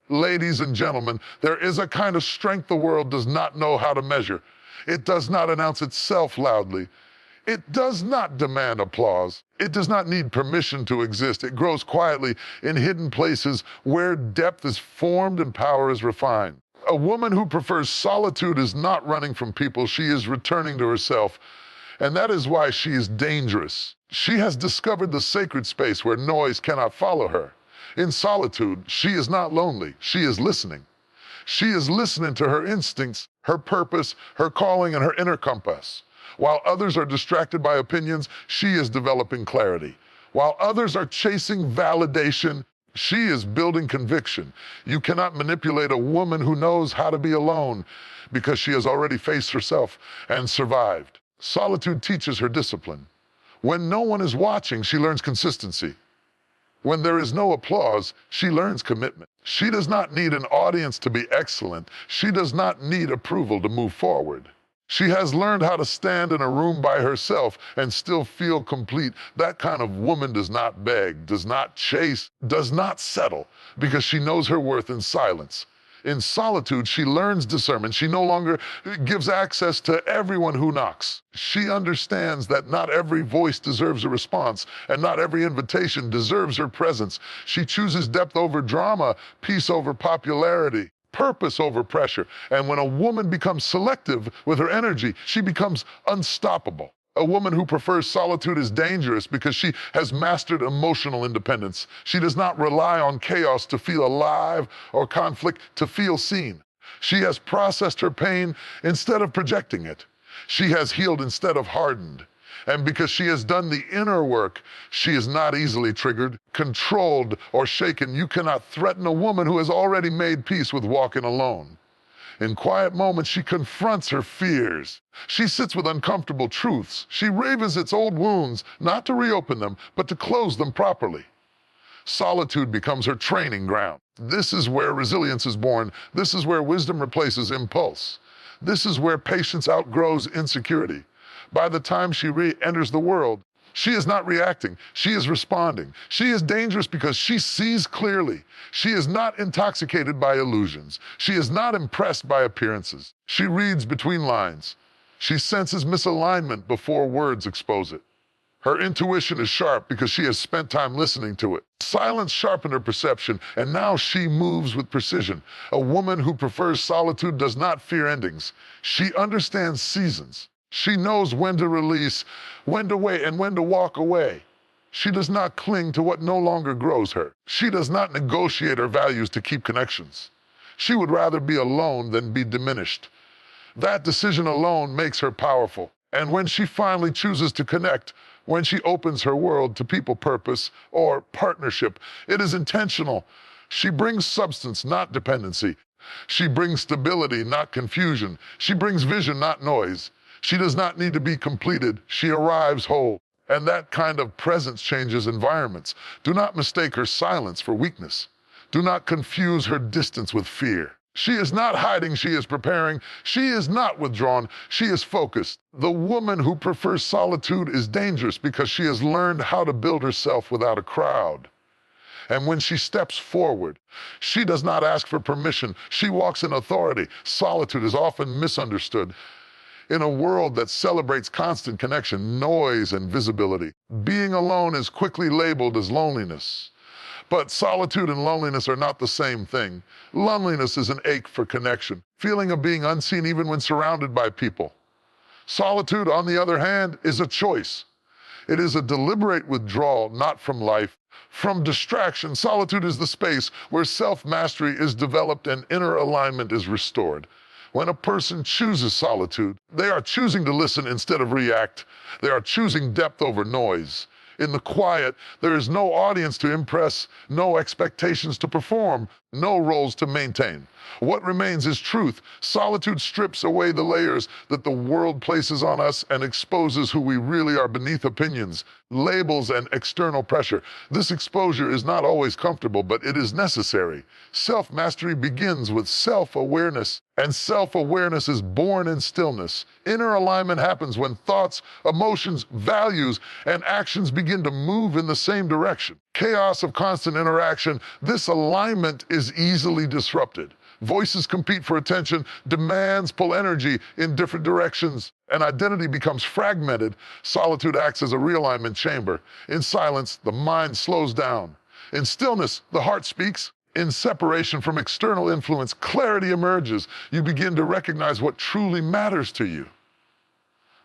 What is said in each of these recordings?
Ladies and gentlemen, there is a kind of strength the world does not know how to measure. It does not announce itself loudly. It does not demand applause. It does not need permission to exist. It grows quietly in hidden places where depth is formed and power is refined. A woman who prefers solitude is not running from people. She is returning to herself. And that is why she is dangerous. She has discovered the sacred space where noise cannot follow her. In solitude, she is not lonely. She is listening. She is listening to her instincts, her purpose, her calling, and her inner compass. While others are distracted by opinions, she is developing clarity. While others are chasing validation, she is building conviction. You cannot manipulate a woman who knows how to be alone because she has already faced herself and survived. Solitude teaches her discipline. When no one is watching, she learns consistency. When there is no applause, she learns commitment. She does not need an audience to be excellent. She does not need approval to move forward. She has learned how to stand in a room by herself and still feel complete. That kind of woman does not beg, does not chase, does not settle, because she knows her worth in silence. In solitude, she learns discernment. She no longer gives access to everyone who knocks. She understands that not every voice deserves a response, and not every invitation deserves her presence. She chooses depth over drama, peace over popularity, purpose over pressure. And when a woman becomes selective with her energy, she becomes unstoppable. A woman who prefers solitude is dangerous because she has mastered emotional independence. She does not rely on chaos to feel alive or conflict to feel seen. She has processed her pain instead of projecting it. She has healed instead of hardened. And because she has done the inner work, she is not easily triggered, controlled, or shaken. You cannot threaten a woman who has already made peace with walking alone. In quiet moments, she confronts her fears. She sits with uncomfortable truths. She revisits old wounds, not to reopen them, but to close them properly. Solitude becomes her training ground. This is where resilience is born. This is where wisdom replaces impulse. This is where patience outgrows insecurity. By the time she re-enters the world, she is not reacting, she is responding. She is dangerous because she sees clearly. She is not intoxicated by illusions. She is not impressed by appearances. She reads between lines. She senses misalignment before words expose it. Her intuition is sharp because she has spent time listening to it. Silence sharpened her perception, and now she moves with precision. A woman who prefers solitude does not fear endings. She understands seasons. She knows when to release, when to wait, and when to walk away. She does not cling to what no longer grows her. She does not negotiate her values to keep connections. She would rather be alone than be diminished. That decision alone makes her powerful. And when she finally chooses to connect, when she opens her world to people purpose or partnership, it is intentional. She brings substance, not dependency. She brings stability, not confusion. She brings vision, not noise. She does not need to be completed. She arrives whole. And that kind of presence changes environments. Do not mistake her silence for weakness. Do not confuse her distance with fear. She is not hiding, she is preparing. She is not withdrawn, she is focused. The woman who prefers solitude is dangerous because she has learned how to build herself without a crowd. And when she steps forward, she does not ask for permission. She walks in authority. Solitude is often misunderstood. In a world that celebrates constant connection, noise, and visibility, being alone is quickly labeled as loneliness. But solitude and loneliness are not the same thing. Loneliness is an ache for connection, feeling of being unseen even when surrounded by people. Solitude, on the other hand, is a choice. It is a deliberate withdrawal, not from life, from distraction. Solitude is the space where self-mastery is developed and inner alignment is restored. When a person chooses solitude, they are choosing to listen instead of react. They are choosing depth over noise. In the quiet, there is no audience to impress, no expectations to perform, no roles to maintain. What remains is truth. Solitude strips away the layers that the world places on us and exposes who we really are beneath opinions, labels, and external pressure. This exposure is not always comfortable, but it is necessary. Self-mastery begins with self-awareness, and self-awareness is born in stillness. Inner alignment happens when thoughts, emotions, values, and actions begin to move in the same direction. Chaos of constant interaction, this alignment is easily disrupted. Voices compete for attention, demands pull energy in different directions, and identity becomes fragmented. Solitude acts as a realignment chamber. In silence, the mind slows down. In stillness, the heart speaks. In separation from external influence, clarity emerges. You begin to recognize what truly matters to you.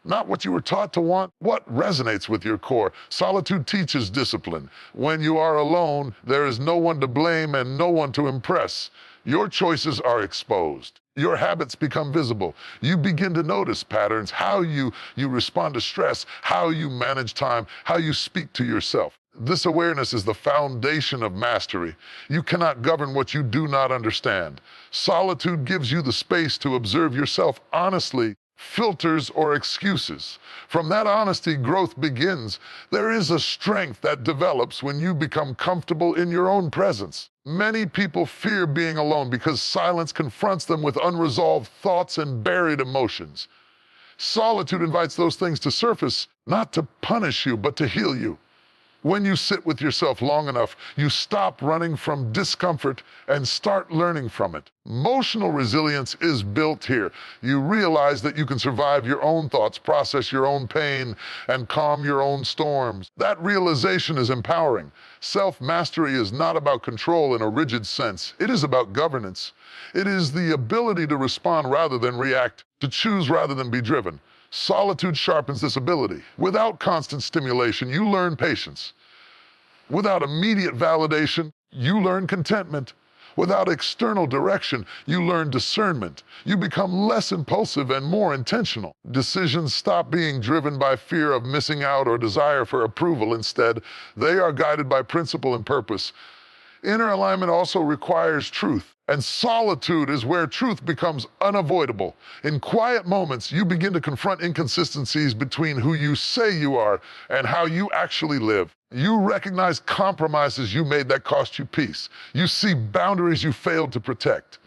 Not what you were taught to want, what resonates with your core. Solitude teaches discipline. When you are alone, there is no one to blame and no one to impress. Your choices are exposed. Your habits become visible. You begin to notice patterns, how you respond to stress, how you manage time, how you speak to yourself. This awareness is the foundation of mastery. You cannot govern what you do not understand. Solitude gives you the space to observe yourself honestly, filters or excuses. From that honesty, growth begins. There is a strength that develops when you become comfortable in your own presence. Many people fear being alone because silence confronts them with unresolved thoughts and buried emotions. Solitude invites those things to surface, not to punish you, but to heal you. When you sit with yourself long enough, you stop running from discomfort and start learning from it. Emotional resilience is built here. You realize that you can survive your own thoughts, process your own pain, and calm your own storms. That realization is empowering. Self-mastery is not about control in a rigid sense. It is about governance. It is the ability to respond rather than react, to choose rather than be driven. Solitude sharpens this ability. Without constant stimulation, you learn patience. Without immediate validation, you learn contentment. Without external direction, you learn discernment. You become less impulsive and more intentional. Decisions stop being driven by fear of missing out or desire for approval. Instead, they are guided by principle and purpose. Inner alignment also requires truth, and solitude is where truth becomes unavoidable. In quiet moments, you begin to confront inconsistencies between who you say you are and how you actually live. You recognize compromises you made that cost you peace. You see boundaries you failed to protect.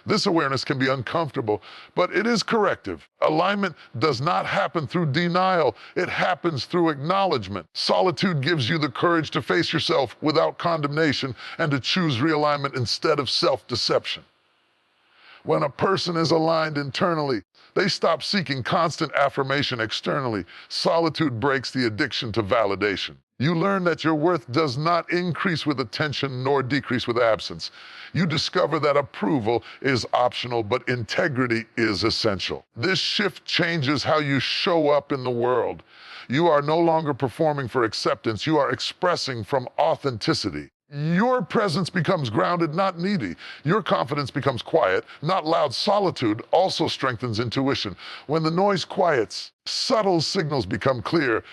This awareness can be uncomfortable, but it is corrective. Alignment does not happen through denial. It happens through acknowledgement. Solitude gives you the courage to face yourself without condemnation and to choose realignment instead of self-deception. When a person is aligned internally, they stop seeking constant affirmation externally. Solitude breaks the addiction to validation. You learn that your worth does not increase with attention nor decrease with absence. You discover that approval is optional, but integrity is essential. This shift changes how you show up in the world. You are no longer performing for acceptance. You are expressing from authenticity. Your presence becomes grounded, not needy. Your confidence becomes quiet, not loud. Solitude also strengthens intuition. When the noise quiets, subtle signals become clear.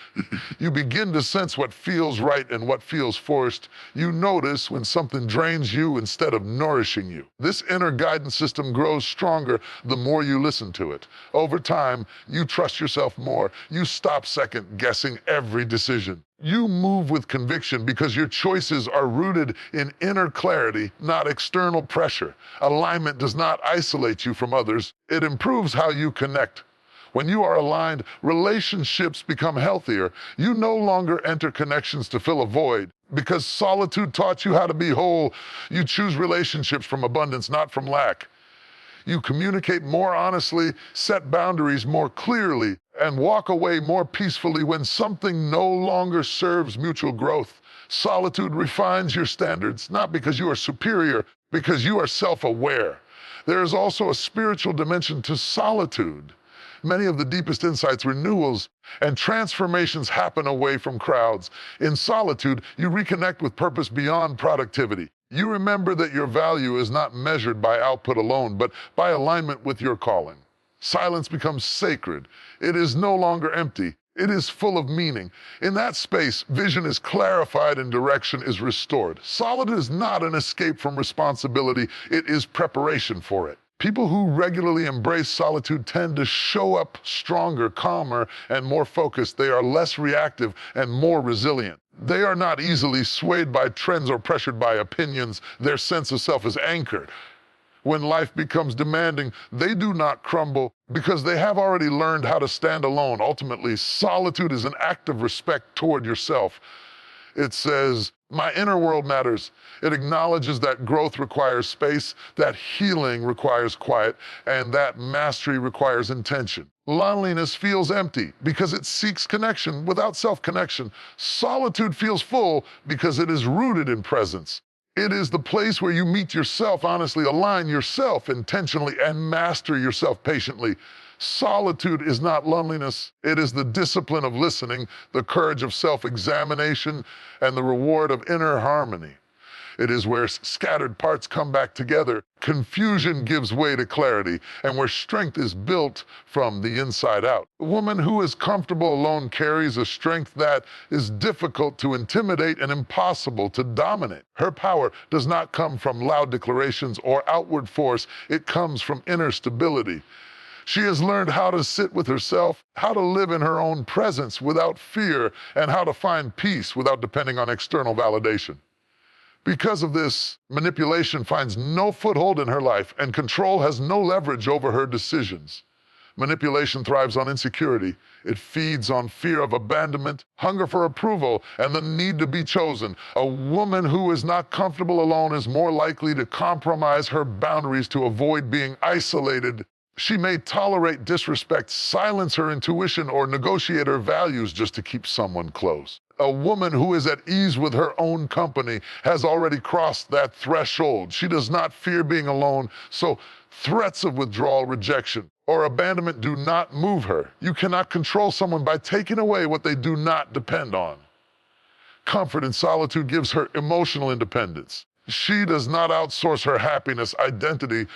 You begin to sense what feels right and what feels forced. You notice when something drains you instead of nourishing you. This inner guidance system grows stronger the more you listen to it. Over time, you trust yourself more. You stop second-guessing every decision. You move with conviction because your choices are rooted in inner clarity, not external pressure. Alignment does not isolate you from others. It improves how you connect. When you are aligned, relationships become healthier. You no longer enter connections to fill a void. Because solitude taught you how to be whole, you choose relationships from abundance, not from lack. You communicate more honestly, set boundaries more clearly, and walk away more peacefully when something no longer serves mutual growth. Solitude refines your standards, not because you are superior, because you are self-aware. There is also a spiritual dimension to solitude. Many of the deepest insights, renewals, and transformations happen away from crowds. In solitude, you reconnect with purpose beyond productivity. You remember that your value is not measured by output alone, but by alignment with your calling. Silence becomes sacred. It is no longer empty. It is full of meaning. In that space, vision is clarified and direction is restored. Solitude is not an escape from responsibility. It is preparation for it. People who regularly embrace solitude tend to show up stronger, calmer, and more focused. They are less reactive and more resilient. They are not easily swayed by trends or pressured by opinions. Their sense of self is anchored. When life becomes demanding, they do not crumble because they have already learned how to stand alone. Ultimately, solitude is an act of respect toward yourself. It says, My inner world matters. It acknowledges that growth requires space, that healing requires quiet, and that mastery requires intention. Loneliness feels empty because it seeks connection without self-connection. Solitude feels full because it is rooted in presence. It is the place where you meet yourself honestly, align yourself intentionally, and master yourself patiently. Solitude is not loneliness. It is the discipline of listening, the courage of self-examination, and the reward of inner harmony. It is where scattered parts come back together, confusion gives way to clarity, and where strength is built from the inside out. A woman who is comfortable alone carries a strength that is difficult to intimidate and impossible to dominate. Her power does not come from loud declarations or outward force. It comes from inner stability. She has learned how to sit with herself, how to live in her own presence without fear, and how to find peace without depending on external validation. Because of this, manipulation finds no foothold in her life, and control has no leverage over her decisions. Manipulation thrives on insecurity. It feeds on fear of abandonment, hunger for approval, and the need to be chosen. A woman who is not comfortable alone is more likely to compromise her boundaries to avoid being isolated. She may tolerate disrespect, silence her intuition, or negotiate her values just to keep someone close. A woman who is at ease with her own company has already crossed that threshold. She does not fear being alone, so threats of withdrawal, rejection, or abandonment do not move her. You cannot control someone by taking away what they do not depend on. Comfort in solitude gives her emotional independence. She does not outsource her happiness, identity,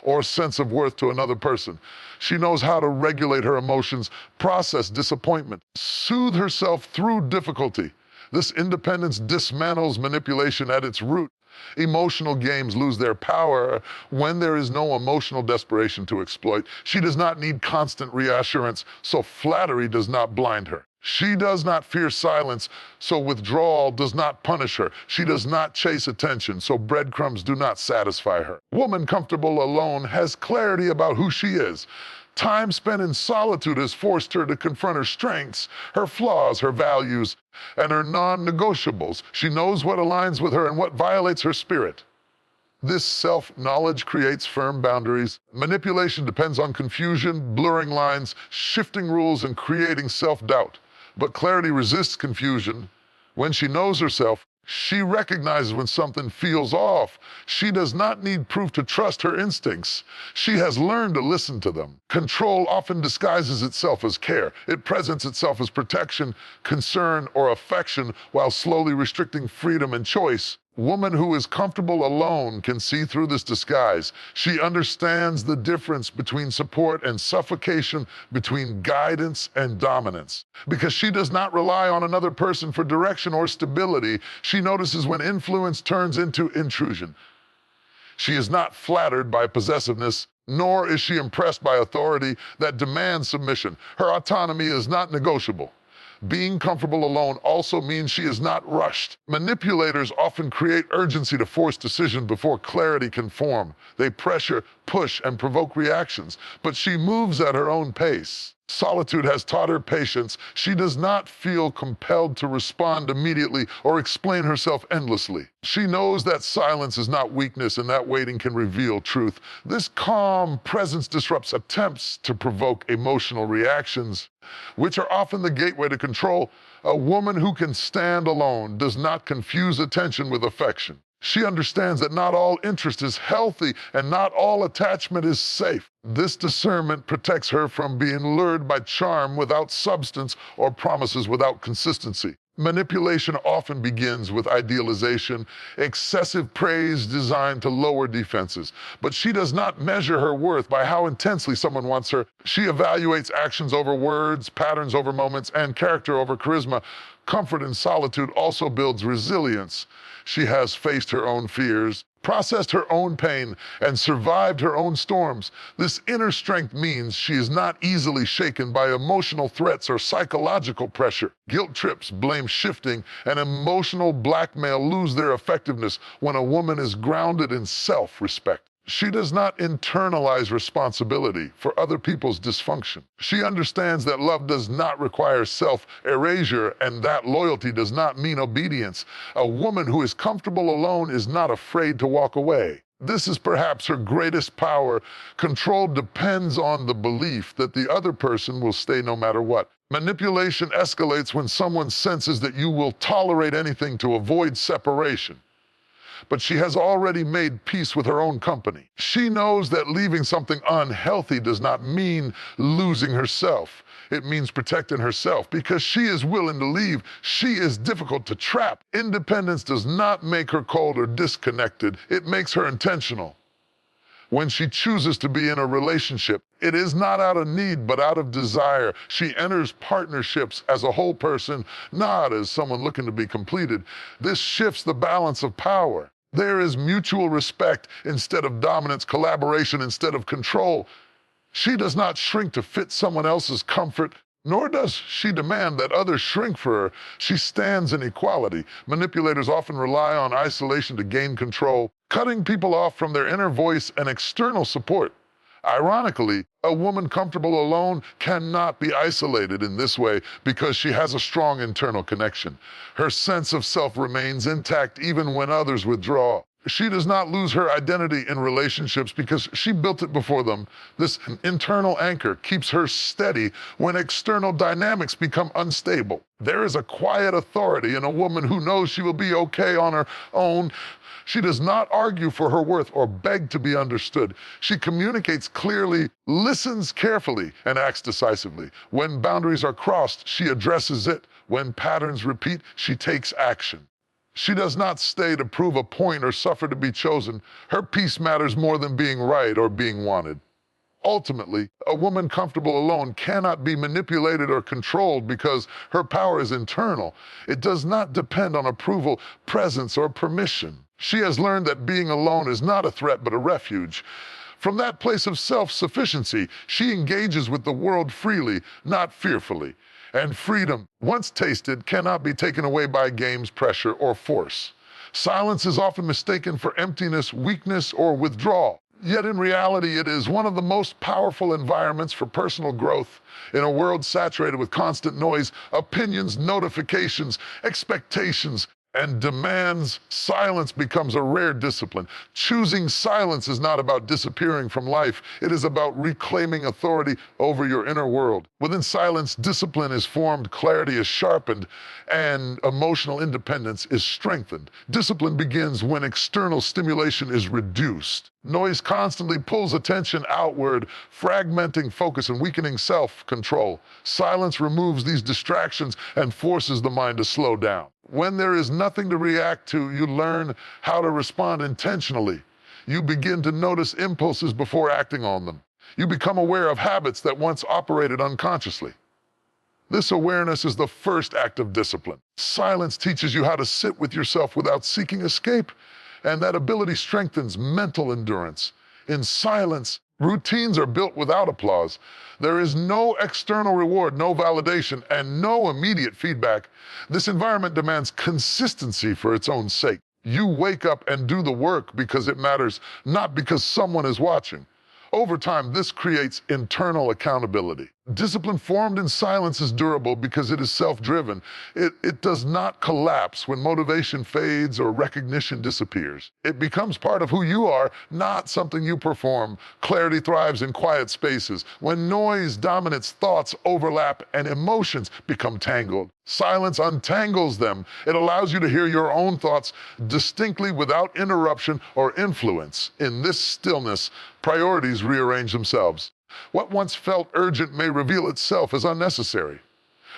or sense of worth to another person. She knows how to regulate her emotions, process disappointment, soothe herself through difficulty. This independence dismantles manipulation at its root. Emotional games lose their power when there is no emotional desperation to exploit. She does not need constant reassurance, so flattery does not blind her. She does not fear silence, so withdrawal does not punish her. She does not chase attention, so breadcrumbs do not satisfy her. Woman comfortable alone has clarity about who she is. Time spent in solitude has forced her to confront her strengths, her flaws, her values, and her non-negotiables. She knows what aligns with her and what violates her spirit. This self-knowledge creates firm boundaries. Manipulation depends on confusion, blurring lines, shifting rules, and creating self-doubt. But clarity resists confusion. When she knows herself, she recognizes when something feels off. She does not need proof to trust her instincts. She has learned to listen to them. Control often disguises itself as care. It presents itself as protection, concern, or affection while slowly restricting freedom and choice. Woman who is comfortable alone can see through this disguise. She understands the difference between support and suffocation, between guidance and dominance. Because she does not rely on another person for direction or stability, she notices when influence turns into intrusion. She is not flattered by possessiveness, nor is she impressed by authority that demands submission. Her autonomy is not negotiable. Being comfortable alone also means she is not rushed. Manipulators often create urgency to force decision before clarity can form. They pressure, push, and provoke reactions, but she moves at her own pace. Solitude has taught her patience. She does not feel compelled to respond immediately or explain herself endlessly. She knows that silence is not weakness and that waiting can reveal truth. This calm presence disrupts attempts to provoke emotional reactions, which are often the gateway to control. A woman who can stand alone does not confuse attention with affection. She understands that not all interest is healthy and not all attachment is safe. This discernment protects her from being lured by charm without substance or promises without consistency. Manipulation often begins with idealization, excessive praise designed to lower defenses. But she does not measure her worth by how intensely someone wants her. She evaluates actions over words, patterns over moments, and character over charisma. Comfort in solitude also builds resilience. She has faced her own fears, processed her own pain, and survived her own storms. This inner strength means she is not easily shaken by emotional threats or psychological pressure. Guilt trips, blame shifting, and emotional blackmail lose their effectiveness when a woman is grounded in self-respect. She does not internalize responsibility for other people's dysfunction. She understands that love does not require self-erasure and that loyalty does not mean obedience. A woman who is comfortable alone is not afraid to walk away. This is perhaps her greatest power. Control depends on the belief that the other person will stay no matter what. Manipulation escalates when someone senses that you will tolerate anything to avoid separation. But she has already made peace with her own company. She knows that leaving something unhealthy does not mean losing herself. It means protecting herself. Because she is willing to leave, she is difficult to trap. Independence does not make her cold or disconnected. It makes her intentional. When she chooses to be in a relationship, it is not out of need, but out of desire. She enters partnerships as a whole person, not as someone looking to be completed. This shifts the balance of power. There is mutual respect instead of dominance, collaboration instead of control. She does not shrink to fit someone else's comfort, nor does she demand that others shrink for her. She stands in equality. Manipulators often rely on isolation to gain control, cutting people off from their inner voice and external support. Ironically, a woman comfortable alone cannot be isolated in this way because she has a strong internal connection. Her sense of self remains intact even when others withdraw. She does not lose her identity in relationships because she built it before them. This internal anchor keeps her steady when external dynamics become unstable. There is a quiet authority in a woman who knows she will be okay on her own. She does not argue for her worth or beg to be understood. She communicates clearly, listens carefully, and acts decisively. When boundaries are crossed, she addresses it. When patterns repeat, she takes action. She does not stay to prove a point or suffer to be chosen. Her peace matters more than being right or being wanted. Ultimately, a woman comfortable alone cannot be manipulated or controlled because her power is internal. It does not depend on approval, presence, or permission. She has learned that being alone is not a threat but a refuge. From that place of self-sufficiency, she engages with the world freely, not fearfully. And freedom, once tasted, cannot be taken away by games, pressure, or force. Silence is often mistaken for emptiness, weakness, or withdrawal. Yet in reality, it is one of the most powerful environments for personal growth. In a world saturated with constant noise, opinions, notifications, expectations, and demands, silence becomes a rare discipline. Choosing silence is not about disappearing from life. It is about reclaiming authority over your inner world. Within silence, discipline is formed, clarity is sharpened, and emotional independence is strengthened. Discipline begins when external stimulation is reduced. Noise constantly pulls attention outward, fragmenting focus and weakening self-control. Silence removes these distractions and forces the mind to slow down. When there is nothing to react to, you learn how to respond intentionally. You begin to notice impulses before acting on them. You become aware of habits that once operated unconsciously. This awareness is the first act of discipline. Silence teaches you how to sit with yourself without seeking escape, and that ability strengthens mental endurance. In silence, routines are built without applause. There is no external reward, no validation, and no immediate feedback. This environment demands consistency for its own sake. You wake up and do the work because it matters, not because someone is watching. Over time, this creates internal accountability. Discipline formed in silence is durable because it is self-driven. It does not collapse when motivation fades or recognition disappears. It becomes part of who you are, not something you perform. Clarity thrives in quiet spaces. When noise dominates, thoughts overlap and emotions become tangled. Silence untangles them. It allows you to hear your own thoughts distinctly without interruption or influence. In this stillness, priorities rearrange themselves. What once felt urgent may reveal itself as unnecessary.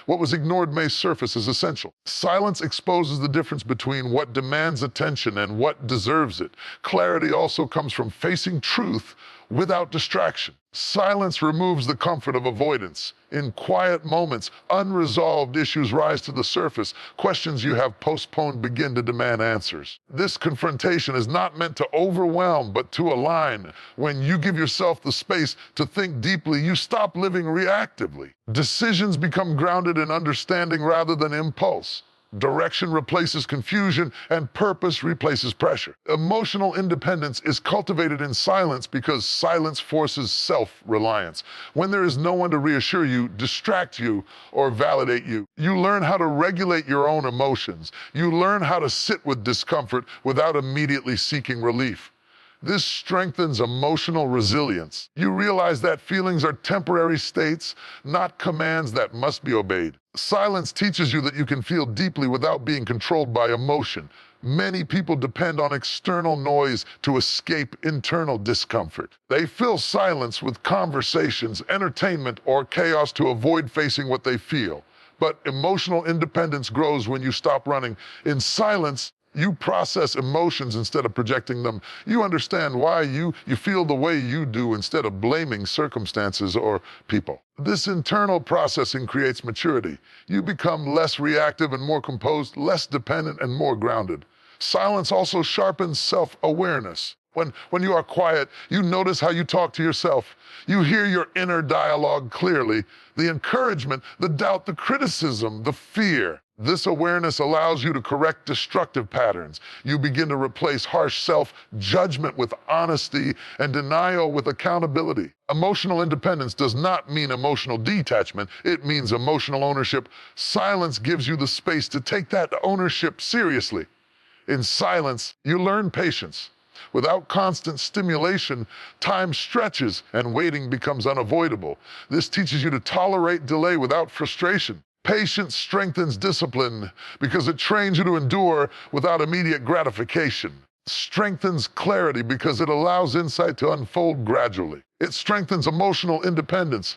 What was ignored may surface as essential. Silence exposes the difference between what demands attention and what deserves it. Clarity also comes from facing truth without distraction. Silence removes the comfort of avoidance. In quiet moments, unresolved issues rise to the surface. Questions you have postponed begin to demand answers. This confrontation is not meant to overwhelm, but to align. When you give yourself the space to think deeply, you stop living reactively. Decisions become grounded in understanding rather than impulse. Direction replaces confusion, and purpose replaces pressure. Emotional independence is cultivated in silence because silence forces self-reliance. When there is no one to reassure you, distract you, or validate you, you learn how to regulate your own emotions. You learn how to sit with discomfort without immediately seeking relief. This strengthens emotional resilience. You realize that feelings are temporary states, not commands that must be obeyed. Silence teaches you that you can feel deeply without being controlled by emotion. Many people depend on external noise to escape internal discomfort. They fill silence with conversations, entertainment, or chaos to avoid facing what they feel. But emotional independence grows when you stop running. In silence, you process emotions instead of projecting them. You understand why you feel the way you do instead of blaming circumstances or people. This internal processing creates maturity. You become less reactive and more composed, less dependent and more grounded. Silence also sharpens self-awareness. When you are quiet, you notice how you talk to yourself. You hear your inner dialogue clearly, the encouragement, the doubt, the criticism, the fear. This awareness allows you to correct destructive patterns. You begin to replace harsh self-judgment with honesty and denial with accountability. Emotional independence does not mean emotional detachment. It means emotional ownership. Silence gives you the space to take that ownership seriously. In silence, you learn patience. Without constant stimulation, time stretches and waiting becomes unavoidable. This teaches you to tolerate delay without frustration. Patience strengthens discipline because it trains you to endure without immediate gratification. Strengthens clarity because it allows insight to unfold gradually. It strengthens emotional independence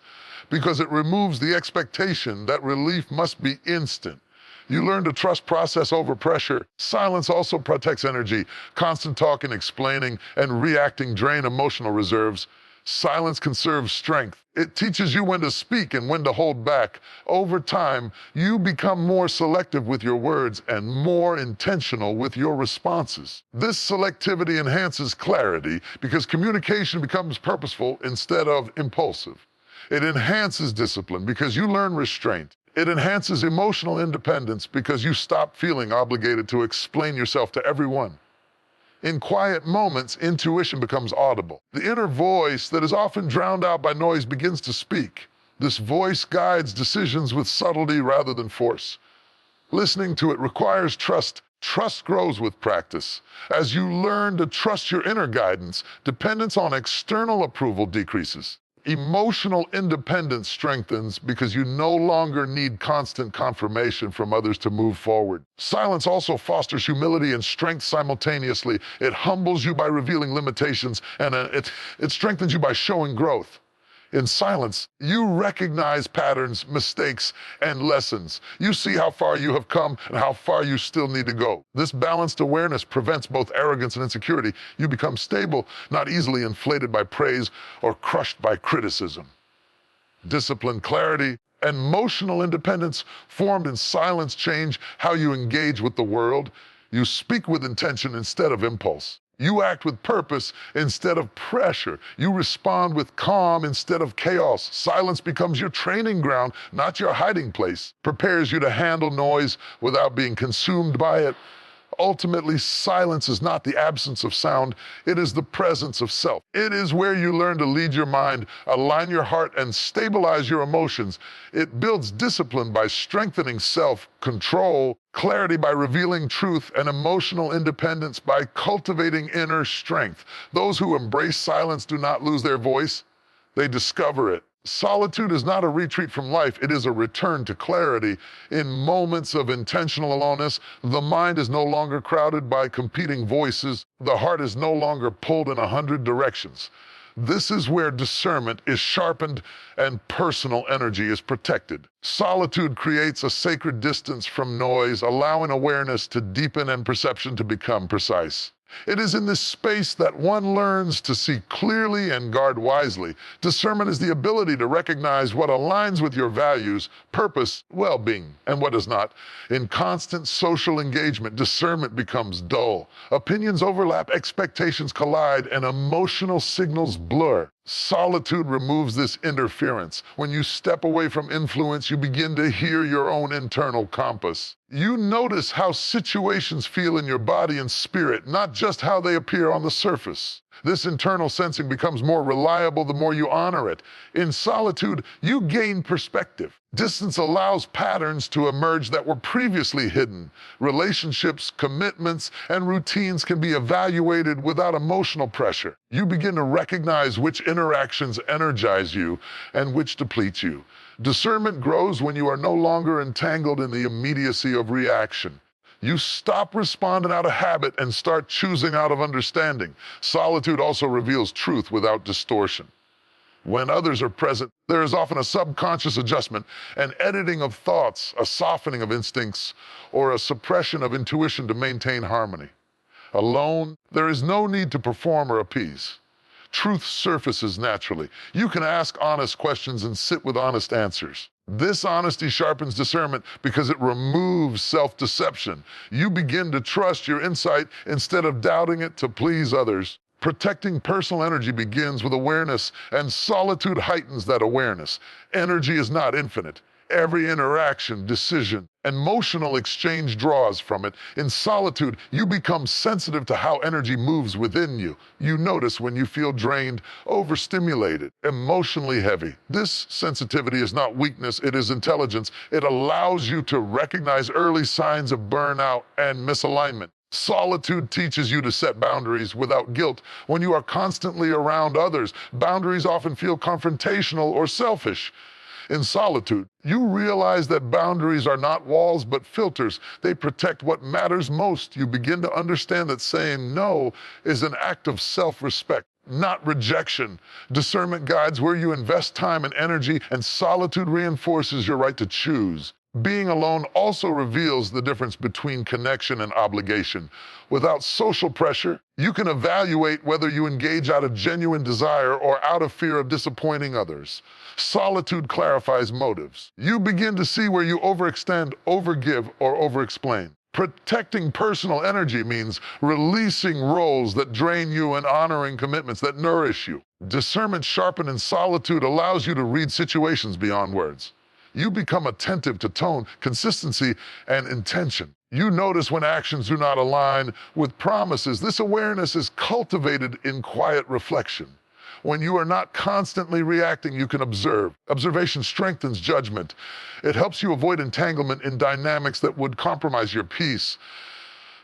because it removes the expectation that relief must be instant. You learn to trust process over pressure. Silence also protects energy. Constant talking, explaining, and reacting drain emotional reserves. Silence conserves strength. It teaches you when to speak and when to hold back. Over time, you become more selective with your words and more intentional with your responses. This selectivity enhances clarity because communication becomes purposeful instead of impulsive. It enhances discipline because you learn restraint. It enhances emotional independence because you stop feeling obligated to explain yourself to everyone. In quiet moments, intuition becomes audible. The inner voice that is often drowned out by noise begins to speak. This voice guides decisions with subtlety rather than force. Listening to it requires trust. Trust grows with practice. As you learn to trust your inner guidance, dependence on external approval decreases. Emotional independence strengthens because you no longer need constant confirmation from others to move forward. Silence also fosters humility and strength simultaneously. It humbles you by revealing limitations, and it strengthens you by showing growth. In silence, you recognize patterns, mistakes, and lessons. You see how far you have come and how far you still need to go. This balanced awareness prevents both arrogance and insecurity. You become stable, not easily inflated by praise or crushed by criticism. Discipline, clarity, and emotional independence formed in silence change how you engage with the world. You speak with intention instead of impulse. You act with purpose instead of pressure. You respond with calm instead of chaos. Silence becomes your training ground, not your hiding place. Prepares you to handle noise without being consumed by it. Ultimately, silence is not the absence of sound, it is the presence of self. It is where you learn to lead your mind, align your heart, and stabilize your emotions. It builds discipline by strengthening self-control, clarity by revealing truth, and emotional independence by cultivating inner strength. Those who embrace silence do not lose their voice, they discover it. Solitude is not a retreat from life, it is a return to clarity. In moments of intentional aloneness, the mind is no longer crowded by competing voices. The heart is no longer pulled in 100 directions. This is where discernment is sharpened and personal energy is protected. Solitude creates a sacred distance from noise, allowing awareness to deepen and perception to become precise. It is in this space that one learns to see clearly and guard wisely. Discernment is the ability to recognize what aligns with your values, purpose, well-being, and what does not. In constant social engagement, discernment becomes dull. Opinions overlap, expectations collide, and emotional signals blur. Solitude removes this interference. When you step away from influence, you begin to hear your own internal compass. You notice how situations feel in your body and spirit, not just how they appear on the surface. This internal sensing becomes more reliable the more you honor it. In solitude, you gain perspective. Distance allows patterns to emerge that were previously hidden. Relationships, commitments, and routines can be evaluated without emotional pressure. You begin to recognize which interactions energize you and which deplete you. Discernment grows when you are no longer entangled in the immediacy of reaction. You stop responding out of habit and start choosing out of understanding. Solitude also reveals truth without distortion. When others are present, there is often a subconscious adjustment, an editing of thoughts, a softening of instincts, or a suppression of intuition to maintain harmony. Alone, there is no need to perform or appease. Truth surfaces naturally. You can ask honest questions and sit with honest answers. This honesty sharpens discernment because it removes self-deception. You begin to trust your insight instead of doubting it to please others. Protecting personal energy begins with awareness, and solitude heightens that awareness. Energy is not infinite. Every interaction, decision, emotional exchange draws from it. In solitude, you become sensitive to how energy moves within you. You notice when you feel drained, overstimulated, emotionally heavy. This sensitivity is not weakness, it is intelligence. It allows you to recognize early signs of burnout and misalignment. Solitude teaches you to set boundaries without guilt. When you are constantly around others, boundaries often feel confrontational or selfish. In solitude, you realize that boundaries are not walls but filters. They protect what matters most. You begin to understand that saying no is an act of self-respect, not rejection. Discernment guides where you invest time and energy, and solitude reinforces your right to choose. Being alone also reveals the difference between connection and obligation. Without social pressure, you can evaluate whether you engage out of genuine desire or out of fear of disappointing others. Solitude clarifies motives. You begin to see where you overextend, overgive, or overexplain. Protecting personal energy means releasing roles that drain you and honoring commitments that nourish you. Discernment sharpened in solitude allows you to read situations beyond words. You become attentive to tone, consistency, and intention. You notice when actions do not align with promises. This awareness is cultivated in quiet reflection. When you are not constantly reacting, you can observe. Observation strengthens judgment. It helps you avoid entanglement in dynamics that would compromise your peace.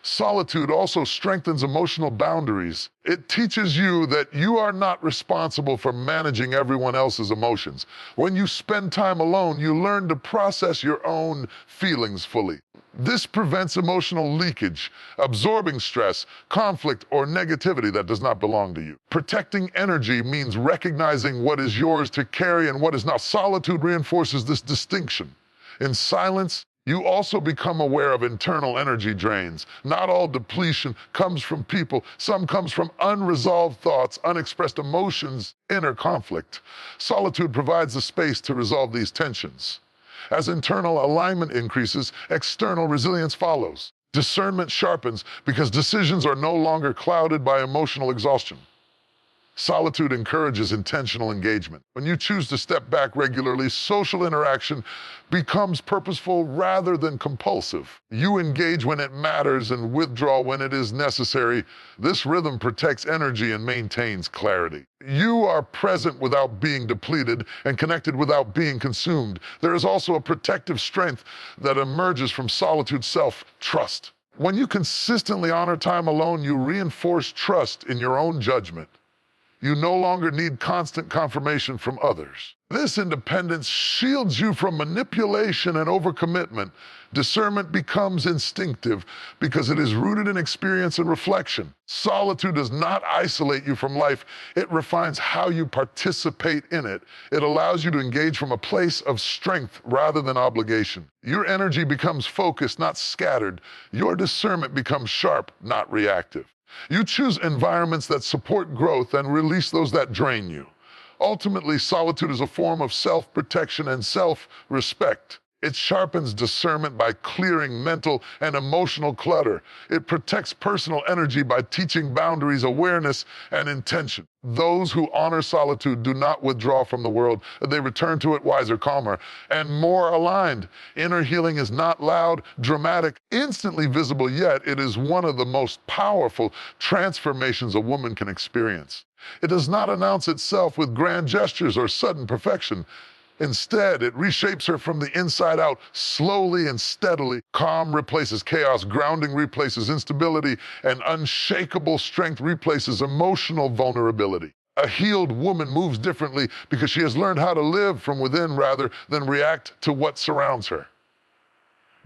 Solitude also strengthens emotional boundaries. It teaches you that you are not responsible for managing everyone else's emotions. When you spend time alone, you learn to process your own feelings fully. This prevents emotional leakage, absorbing stress, conflict, or negativity that does not belong to you. Protecting energy means recognizing what is yours to carry and what is not. Solitude reinforces this distinction. In silence, you also become aware of internal energy drains. Not all depletion comes from people. Some comes from unresolved thoughts, unexpressed emotions, inner conflict. Solitude provides the space to resolve these tensions. As internal alignment increases, external resilience follows. Discernment sharpens because decisions are no longer clouded by emotional exhaustion. Solitude encourages intentional engagement. When you choose to step back regularly, social interaction becomes purposeful rather than compulsive. You engage when it matters and withdraw when it is necessary. This rhythm protects energy and maintains clarity. You are present without being depleted and connected without being consumed. There is also a protective strength that emerges from solitude's self-trust. When you consistently honor time alone, you reinforce trust in your own judgment. You no longer need constant confirmation from others. This independence shields you from manipulation and overcommitment. Discernment becomes instinctive because it is rooted in experience and reflection. Solitude does not isolate you from life. It refines how you participate in it. It allows you to engage from a place of strength rather than obligation. Your energy becomes focused, not scattered. Your discernment becomes sharp, not reactive. You choose environments that support growth and release those that drain you. Ultimately, solitude is a form of self-protection and self-respect. It sharpens discernment by clearing mental and emotional clutter. It protects personal energy by teaching boundaries, awareness, and intention. Those who honor solitude do not withdraw from the world. They return to it wiser, calmer, and more aligned. Inner healing is not loud, dramatic, instantly visible, yet it is one of the most powerful transformations a woman can experience. It does not announce itself with grand gestures or sudden perfection. Instead, it reshapes her from the inside out, slowly and steadily. Calm replaces chaos, grounding replaces instability, and unshakable strength replaces emotional vulnerability. A healed woman moves differently because she has learned how to live from within rather than react to what surrounds her.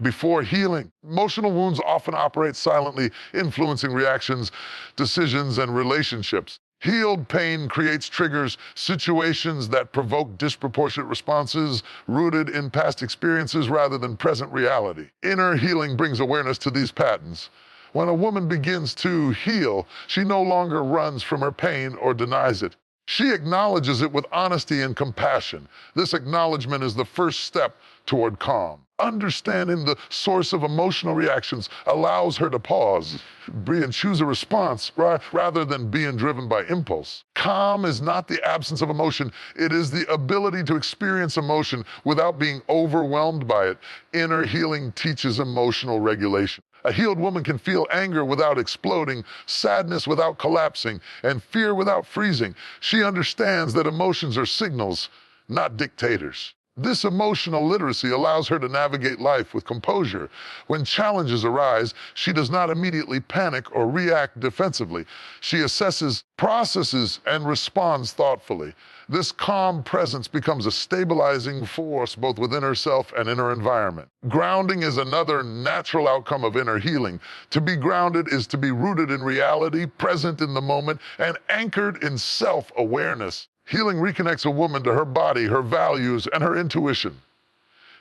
Before healing, emotional wounds often operate silently, influencing reactions, decisions, and relationships. Healed pain creates triggers, situations that provoke disproportionate responses rooted in past experiences rather than present reality. Inner healing brings awareness to these patterns. When a woman begins to heal, she no longer runs from her pain or denies it. She acknowledges it with honesty and compassion. This acknowledgement is the first step toward calm. Understanding the source of emotional reactions allows her to pause, and choose a response rather than being driven by impulse. Calm is not the absence of emotion. It is the ability to experience emotion without being overwhelmed by it. Inner healing teaches emotional regulation. A healed woman can feel anger without exploding, sadness without collapsing, and fear without freezing. She understands that emotions are signals, not dictators. This emotional literacy allows her to navigate life with composure. When challenges arise, she does not immediately panic or react defensively. She assesses, processes, and responds thoughtfully. This calm presence becomes a stabilizing force both within herself and in her environment. Grounding is another natural outcome of inner healing. To be grounded is to be rooted in reality, present in the moment, and anchored in self-awareness. Healing reconnects a woman to her body, her values, and her intuition.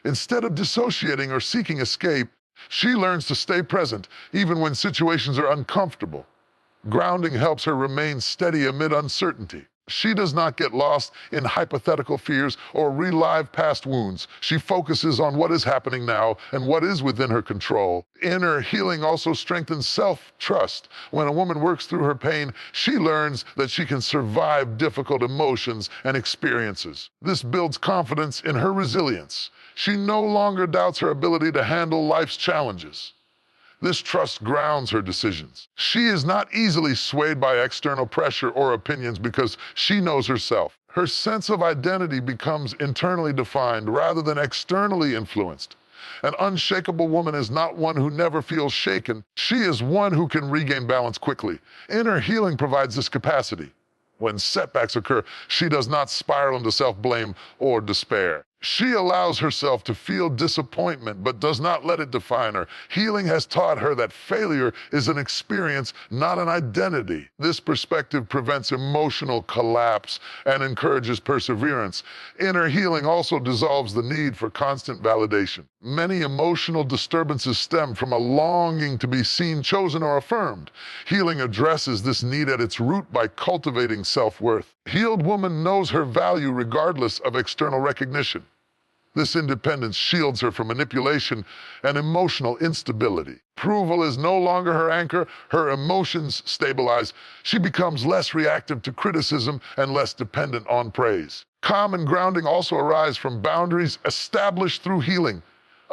Instead of dissociating or seeking escape, she learns to stay present, even when situations are uncomfortable. Grounding helps her remain steady amid uncertainty. She does not get lost in hypothetical fears or relive past wounds. She focuses on what is happening now and what is within her control. Inner healing also strengthens self-trust. When a woman works through her pain, she learns that she can survive difficult emotions and experiences. This builds confidence in her resilience. She no longer doubts her ability to handle life's challenges. This trust grounds her decisions. She is not easily swayed by external pressure or opinions because she knows herself. Her sense of identity becomes internally defined rather than externally influenced. An unshakable woman is not one who never feels shaken. She is one who can regain balance quickly. Inner healing provides this capacity. When setbacks occur, she does not spiral into self-blame or despair. She allows herself to feel disappointment, but does not let it define her. Healing has taught her that failure is an experience, not an identity. This perspective prevents emotional collapse and encourages perseverance. Inner healing also dissolves the need for constant validation. Many emotional disturbances stem from a longing to be seen, chosen, or affirmed. Healing addresses this need at its root by cultivating self-worth. Healed woman knows her value regardless of external recognition. This independence shields her from manipulation and emotional instability. Approval is no longer her anchor. Her emotions stabilize. She becomes less reactive to criticism and less dependent on praise. Calm and grounding also arise from boundaries established through healing.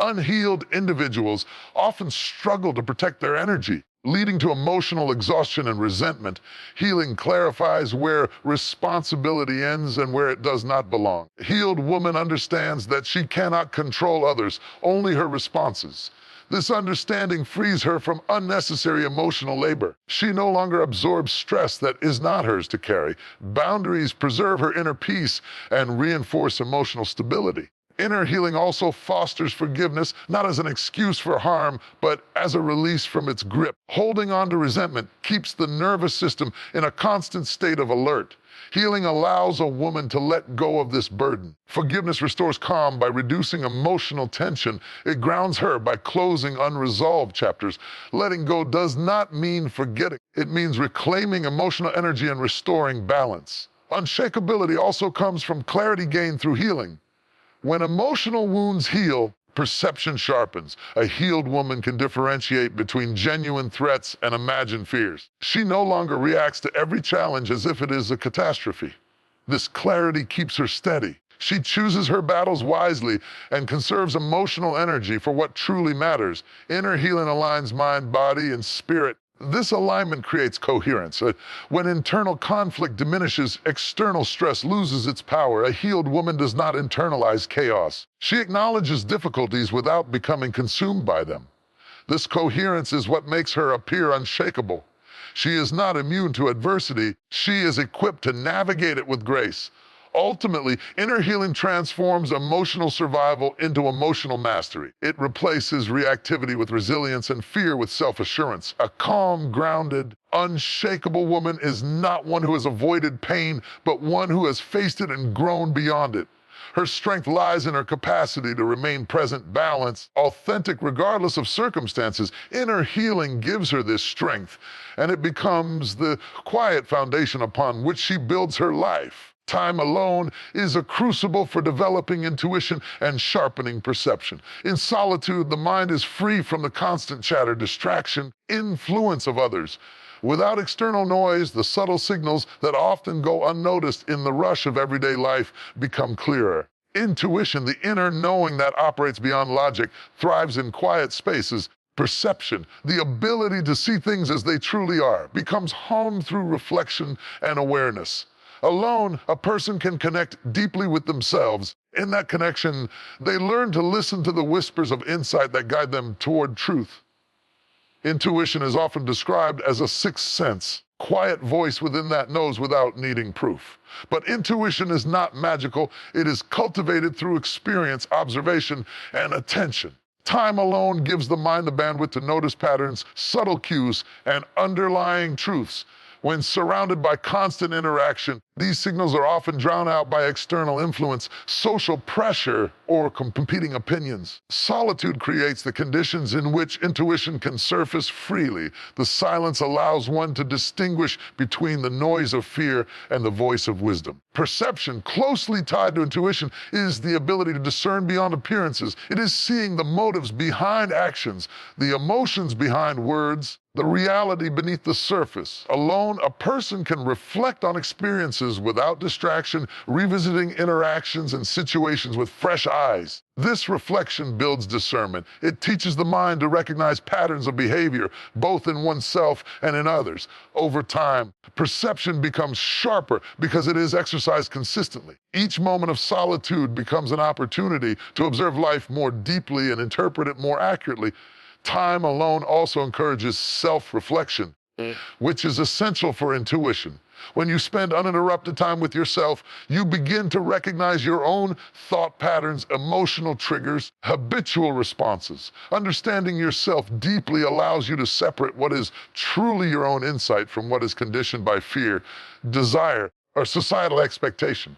Unhealed individuals often struggle to protect their energy, leading to emotional exhaustion and resentment. Healing clarifies where responsibility ends and where it does not belong. A healed woman understands that she cannot control others, only her responses. This understanding frees her from unnecessary emotional labor. She no longer absorbs stress that is not hers to carry. Boundaries preserve her inner peace and reinforce emotional stability. Inner healing also fosters forgiveness, not as an excuse for harm, but as a release from its grip. Holding on to resentment keeps the nervous system in a constant state of alert. Healing allows a woman to let go of this burden. Forgiveness restores calm by reducing emotional tension. It grounds her by closing unresolved chapters. Letting go does not mean forgetting. It means reclaiming emotional energy and restoring balance. Unshakability also comes from clarity gained through healing. When emotional wounds heal, Perception sharpens. A healed woman can differentiate between genuine threats and imagined fears. She no longer reacts to every challenge as if it is a catastrophe. This clarity keeps her steady. She chooses her battles wisely and conserves emotional energy for what truly matters. Inner healing aligns mind, body, and spirit. This alignment creates coherence. When internal conflict diminishes, external stress loses its power. A healed woman does not internalize chaos. She acknowledges difficulties without becoming consumed by them. This coherence is what makes her appear unshakable. She is not immune to adversity. She is equipped to navigate it with grace. Ultimately, inner healing transforms emotional survival into emotional mastery. It replaces reactivity with resilience and fear with self-assurance. A calm, grounded, unshakable woman is not one who has avoided pain, but one who has faced it and grown beyond it. Her strength lies in her capacity to remain present, balanced, authentic regardless of circumstances. Inner healing gives her this strength, and it becomes the quiet foundation upon which she builds her life. Time alone is a crucible for developing intuition and sharpening perception. In solitude, the mind is free from the constant chatter, distraction, influence of others. Without external noise, the subtle signals that often go unnoticed in the rush of everyday life become clearer. Intuition, the inner knowing that operates beyond logic, thrives in quiet spaces. Perception, the ability to see things as they truly are, becomes honed through reflection and awareness. Alone, a person can connect deeply with themselves. In that connection, they learn to listen to the whispers of insight that guide them toward truth. Intuition is often described as a sixth sense, quiet voice within that knows without needing proof. But intuition is not magical. It is cultivated through experience, observation, and attention. Time alone gives the mind the bandwidth to notice patterns, subtle cues, and underlying truths. When surrounded by constant interaction, these signals are often drowned out by external influence, social pressure, or competing opinions. Solitude creates the conditions in which intuition can surface freely. The silence allows one to distinguish between the noise of fear and the voice of wisdom. Perception, closely tied to intuition, is the ability to discern beyond appearances. It is seeing the motives behind actions, the emotions behind words, the reality beneath the surface. Alone, a person can reflect on experiences without distraction, revisiting interactions and situations with fresh eyes. This reflection builds discernment. It teaches the mind to recognize patterns of behavior, both in oneself and in others. Over time, perception becomes sharper because it is exercised consistently. Each moment of solitude becomes an opportunity to observe life more deeply and interpret it more accurately. Time alone also encourages self-reflection, which is essential for intuition. When you spend uninterrupted time with yourself, you begin to recognize your own thought patterns, emotional triggers, habitual responses. Understanding yourself deeply allows you to separate what is truly your own insight from what is conditioned by fear, desire, or societal expectation.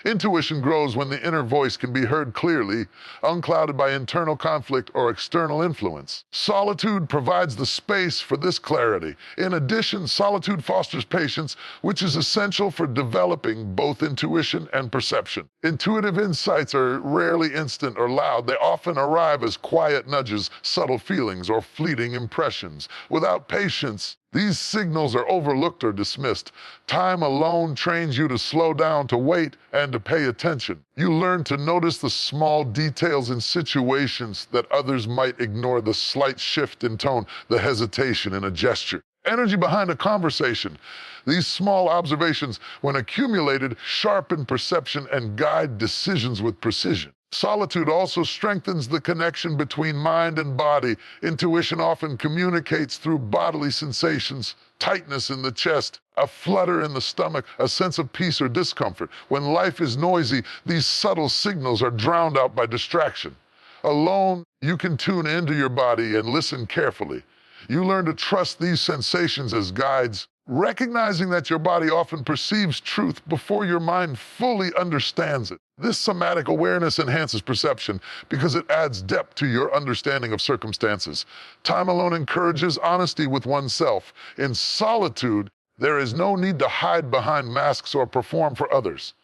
Intuition grows when the inner voice can be heard clearly, unclouded by internal conflict or external influence. Solitude provides the space for this clarity. In addition, solitude fosters patience, which is essential for developing both intuition and perception. Intuitive insights are rarely instant or loud. They often arrive as quiet nudges, subtle feelings, or fleeting impressions. Without patience, these signals are overlooked or dismissed. Time alone trains you to slow down, to wait, and to pay attention. You learn to notice the small details in situations that others might ignore, the slight shift in tone, the hesitation in a gesture, energy behind a conversation. These small observations, when accumulated, sharpen perception and guide decisions with precision. Solitude also strengthens the connection between mind and body. Intuition often communicates through bodily sensations, tightness in the chest, a flutter in the stomach, a sense of peace or discomfort. When life is noisy, these subtle signals are drowned out by distraction. Alone, you can tune into your body and listen carefully. You learn to trust these sensations as guides, recognizing that your body often perceives truth before your mind fully understands it. This somatic awareness enhances perception because it adds depth to your understanding of circumstances. Time alone encourages honesty with oneself. In solitude, there is no need to hide behind masks or perform for others.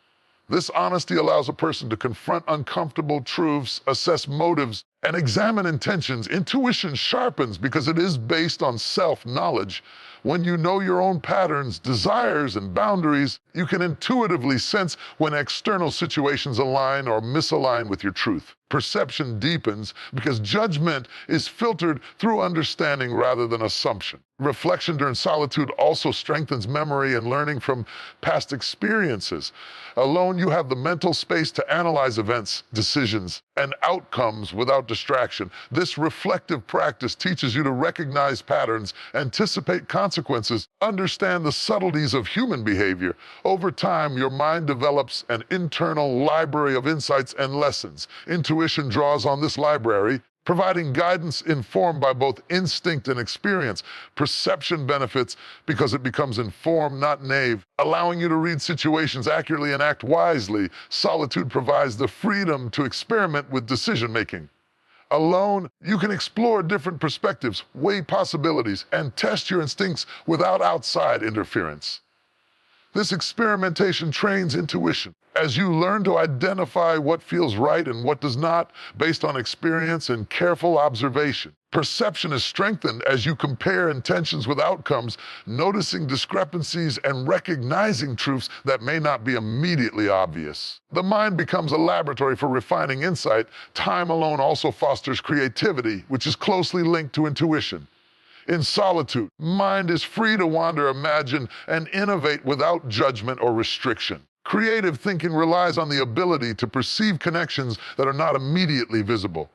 This honesty allows a person to confront uncomfortable truths, assess motives, and examine intentions. Intuition sharpens because it is based on self-knowledge. When you know your own patterns, desires, and boundaries, you can intuitively sense when external situations align or misalign with your truth. Perception deepens because judgment is filtered through understanding rather than assumption. Reflection during solitude also strengthens memory and learning from past experiences. Alone, you have the mental space to analyze events, decisions, and outcomes without distraction. This reflective practice teaches you to recognize patterns, anticipate consequences, understand the subtleties of human behavior. Over time, your mind develops an internal library of insights and lessons. Intuition draws on this library, providing guidance informed by both instinct and experience. Perception benefits because it becomes informed, not naive, allowing you to read situations accurately and act wisely. Solitude provides the freedom to experiment with decision-making. Alone, you can explore different perspectives, weigh possibilities, and test your instincts without outside interference. This experimentation trains intuition. As you learn to identify what feels right and what does not, based on experience and careful observation. Perception is strengthened as you compare intentions with outcomes, noticing discrepancies and recognizing truths that may not be immediately obvious. The mind becomes a laboratory for refining insight. Time alone also fosters creativity, which is closely linked to intuition. In solitude, mind is free to wander, imagine, and innovate without judgment or restriction. Creative thinking relies on the ability to perceive connections that are not immediately visible.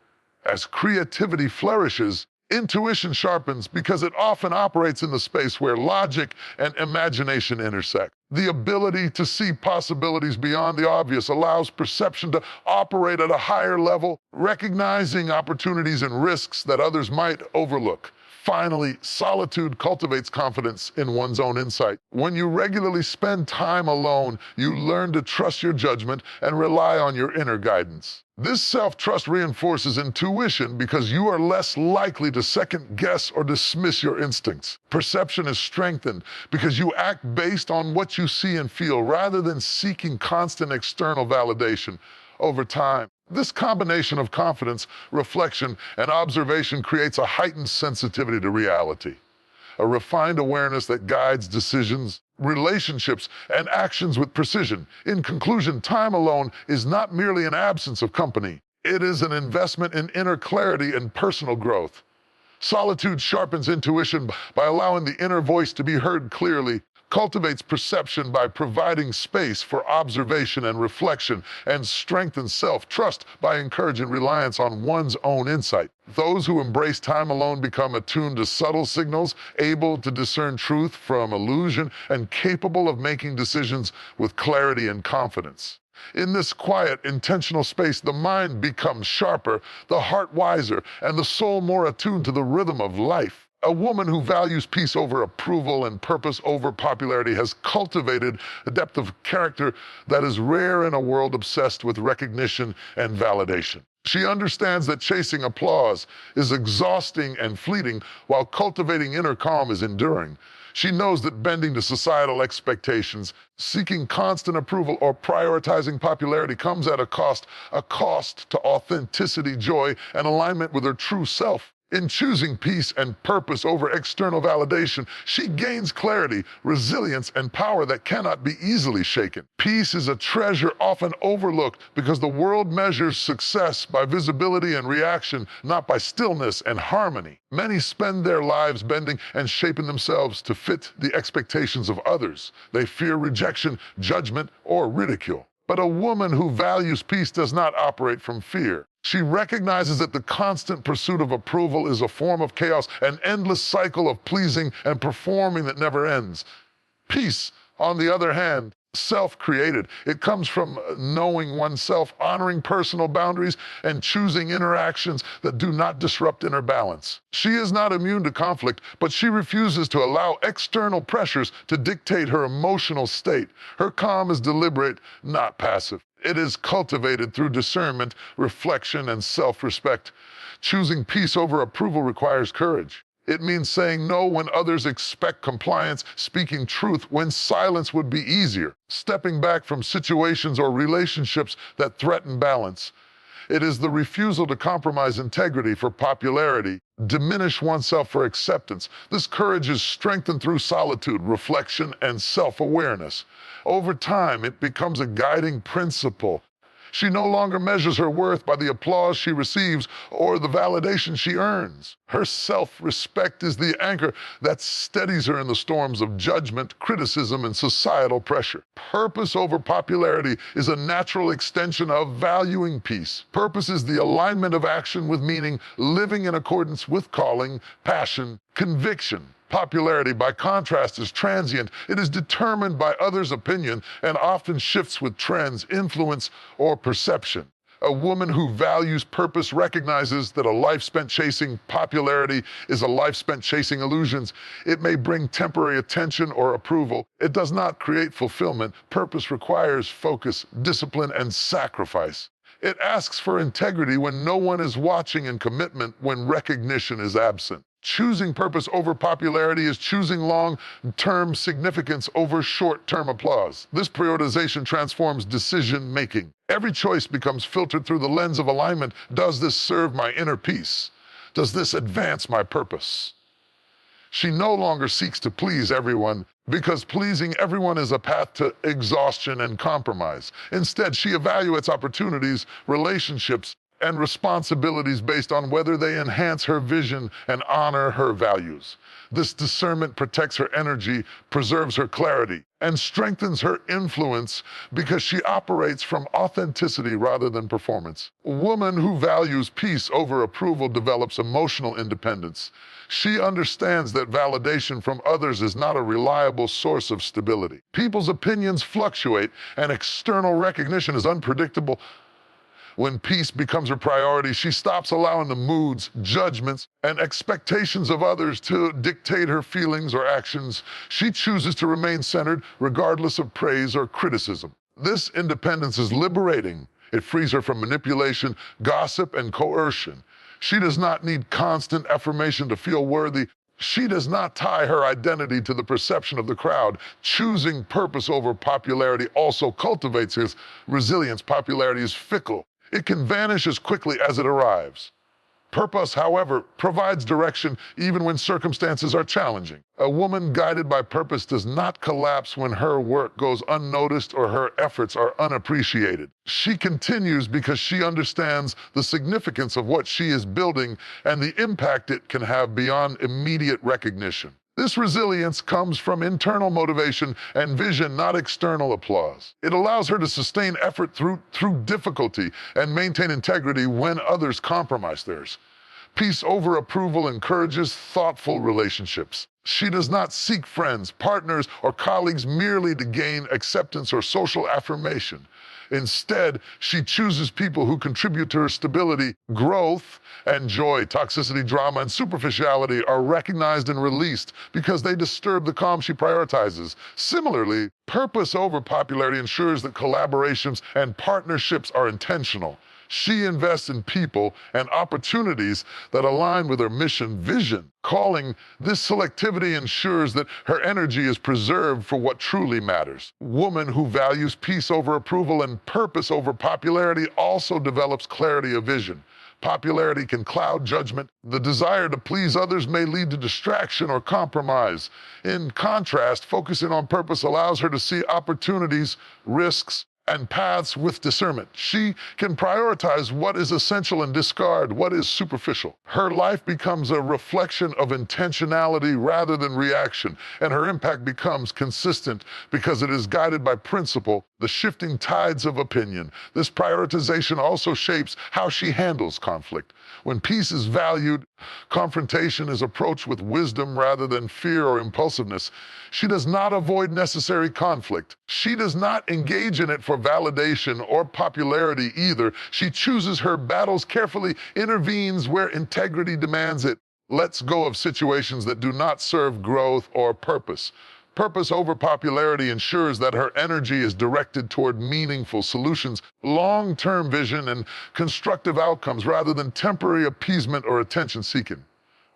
As creativity flourishes, intuition sharpens because it often operates in the space where logic and imagination intersect. The ability to see possibilities beyond the obvious allows perception to operate at a higher level, recognizing opportunities and risks that others might overlook. Finally, solitude cultivates confidence in one's own insight. When you regularly spend time alone, you learn to trust your judgment and rely on your inner guidance. This self-trust reinforces intuition because you are less likely to second-guess or dismiss your instincts. Perception is strengthened because you act based on what you see and feel rather than seeking constant external validation. Over time, this combination of confidence, reflection, and observation creates a heightened sensitivity to reality, a refined awareness that guides decisions, relationships, and actions with precision. In conclusion, time alone is not merely an absence of company. It is an investment in inner clarity and personal growth. Solitude sharpens intuition by allowing the inner voice to be heard clearly, cultivates perception by providing space for observation and reflection, and strengthens self-trust by encouraging reliance on one's own insight. Those who embrace time alone become attuned to subtle signals, able to discern truth from illusion, and capable of making decisions with clarity and confidence. In this quiet, intentional space, the mind becomes sharper, the heart wiser, and the soul more attuned to the rhythm of life. A woman who values peace over approval and purpose over popularity has cultivated a depth of character that is rare in a world obsessed with recognition and validation. She understands that chasing applause is exhausting and fleeting, while cultivating inner calm is enduring. She knows that bending to societal expectations, seeking constant approval, or prioritizing popularity comes at a cost to authenticity, joy, and alignment with her true self. In choosing peace and purpose over external validation, she gains clarity, resilience, and power that cannot be easily shaken. Peace is a treasure often overlooked because the world measures success by visibility and reaction, not by stillness and harmony. Many spend their lives bending and shaping themselves to fit the expectations of others. They fear rejection, judgment, or ridicule. But a woman who values peace does not operate from fear. She recognizes that the constant pursuit of approval is a form of chaos, an endless cycle of pleasing and performing that never ends. Peace, on the other hand, self-created. It comes from knowing oneself, honoring personal boundaries, and choosing interactions that do not disrupt inner balance. She is not immune to conflict, but she refuses to allow external pressures to dictate her emotional state. Her calm is deliberate, not passive. It is cultivated through discernment, reflection, and self-respect. Choosing peace over approval requires courage. It means saying no when others expect compliance, speaking truth when silence would be easier, stepping back from situations or relationships that threaten balance. It is the refusal to compromise integrity for popularity, diminish oneself for acceptance. This courage is strengthened through solitude, reflection, and self-awareness. Over time, it becomes a guiding principle. She no longer measures her worth by the applause she receives or the validation she earns. Her self-respect is the anchor that steadies her in the storms of judgment, criticism, and societal pressure. Purpose over popularity is a natural extension of valuing peace. Purpose is the alignment of action with meaning, living in accordance with calling, passion, conviction. Popularity, by contrast, is transient. It is determined by others' opinion and often shifts with trends, influence, or perception. A woman who values purpose recognizes that a life spent chasing popularity is a life spent chasing illusions. It may bring temporary attention or approval. It does not create fulfillment. Purpose requires focus, discipline, and sacrifice. It asks for integrity when no one is watching and commitment when recognition is absent. Choosing purpose over popularity is choosing long-term significance over short-term applause. This prioritization transforms decision-making. Every choice becomes filtered through the lens of alignment. Does this serve my inner peace? Does this advance my purpose? She no longer seeks to please everyone because pleasing everyone is a path to exhaustion and compromise. Instead, she evaluates opportunities, relationships, and responsibilities based on whether they enhance her vision and honor her values. This discernment protects her energy, preserves her clarity, and strengthens her influence because she operates from authenticity rather than performance. A woman who values peace over approval develops emotional independence. She understands that validation from others is not a reliable source of stability. People's opinions fluctuate, and external recognition is unpredictable. When peace becomes her priority, she stops allowing the moods, judgments, and expectations of others to dictate her feelings or actions. She chooses to remain centered regardless of praise or criticism. This independence is liberating. It frees her from manipulation, gossip, and coercion. She does not need constant affirmation to feel worthy. She does not tie her identity to the perception of the crowd. Choosing purpose over popularity also cultivates his resilience. Popularity is fickle. It can vanish as quickly as it arrives. Purpose, however, provides direction even when circumstances are challenging. A woman guided by purpose does not collapse when her work goes unnoticed or her efforts are unappreciated. She continues because she understands the significance of what she is building and the impact it can have beyond immediate recognition. This resilience comes from internal motivation and vision, not external applause. It allows her to sustain effort through difficulty and maintain integrity when others compromise theirs. Peace over approval encourages thoughtful relationships. She does not seek friends, partners, or colleagues merely to gain acceptance or social affirmation. Instead, she chooses people who contribute to her stability, growth, and joy. Toxicity, drama, and superficiality are recognized and released because they disturb the calm she prioritizes. Similarly, purpose over popularity ensures that collaborations and partnerships are intentional. She invests in people and opportunities that align with her mission, vision, calling. This selectivity ensures that her energy is preserved for what truly matters. Woman who values peace over approval and purpose over popularity also develops clarity of vision. Popularity can cloud judgment. The desire to please others may lead to distraction or compromise. In contrast, focusing on purpose allows her to see opportunities, risks, and paths with discernment. She can prioritize what is essential and discard what is superficial. Her life becomes a reflection of intentionality rather than reaction, and her impact becomes consistent because it is guided by principle, the shifting tides of opinion. This prioritization also shapes how she handles conflict. When peace is valued, confrontation is approached with wisdom rather than fear or impulsiveness. She does not avoid necessary conflict. She does not engage in it for validation or popularity either. She chooses her battles carefully, intervenes where integrity demands it, lets go of situations that do not serve growth or purpose. Purpose over popularity ensures that her energy is directed toward meaningful solutions, long-term vision, and constructive outcomes rather than temporary appeasement or attention-seeking.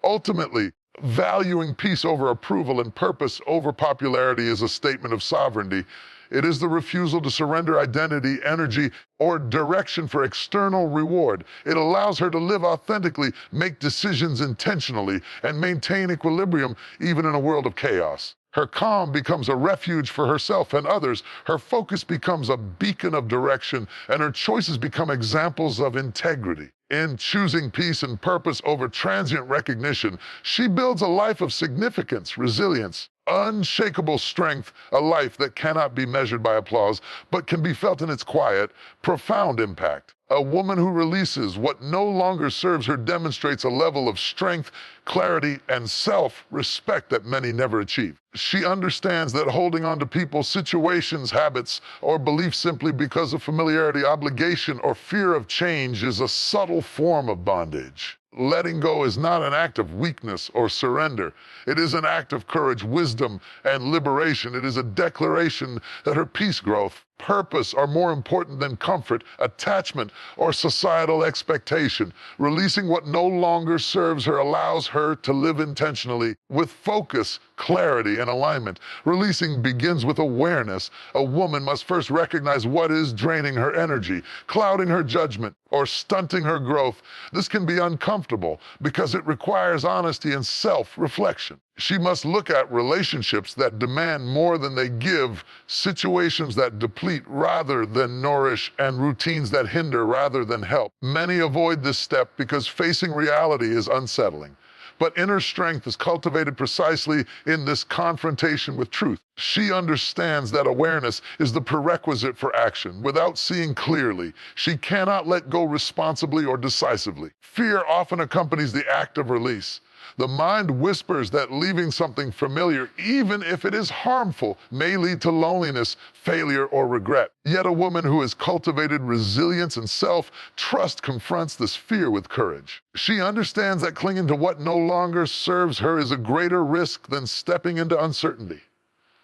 Ultimately, Valuing peace over approval and purpose over popularity is a statement of sovereignty. It is the refusal to surrender identity, energy, or direction for external reward. It allows her to live authentically, make decisions intentionally, and maintain equilibrium even in a world of chaos. Her calm becomes a refuge for herself and others. Her focus becomes a beacon of direction, and her choices become examples of integrity. In choosing peace and purpose over transient recognition, she builds a life of significance, resilience, unshakable strength, a life that cannot be measured by applause, but can be felt in its quiet, profound impact. A woman who releases what no longer serves her demonstrates a level of strength, clarity, and self-respect that many never achieve. She understands that holding on to people, situations, habits, or beliefs simply because of familiarity, obligation, or fear of change is a subtle form of bondage. Letting go is not an act of weakness or surrender. It is an act of courage, wisdom, and liberation. It is a declaration that her peace, growth, purpose are more important than comfort, attachment, or societal expectation. Releasing what no longer serves her allows her to live intentionally with focus, clarity, and alignment. Releasing begins with awareness. A woman must first recognize what is draining her energy, clouding her judgment, or stunting her growth. This can be uncomfortable because it requires honesty and self-reflection. She must look at relationships that demand more than they give, situations that deplete rather than nourish, and routines that hinder rather than help. Many avoid this step because facing reality is unsettling. But inner strength is cultivated precisely in this confrontation with truth. She understands that awareness is the prerequisite for action. Without seeing clearly, she cannot let go responsibly or decisively. Fear often accompanies the act of release. The mind whispers that leaving something familiar, even if it is harmful, may lead to loneliness, failure, or regret. Yet a woman who has cultivated resilience and self-trust confronts this fear with courage. She understands that clinging to what no longer serves her is a greater risk than stepping into uncertainty.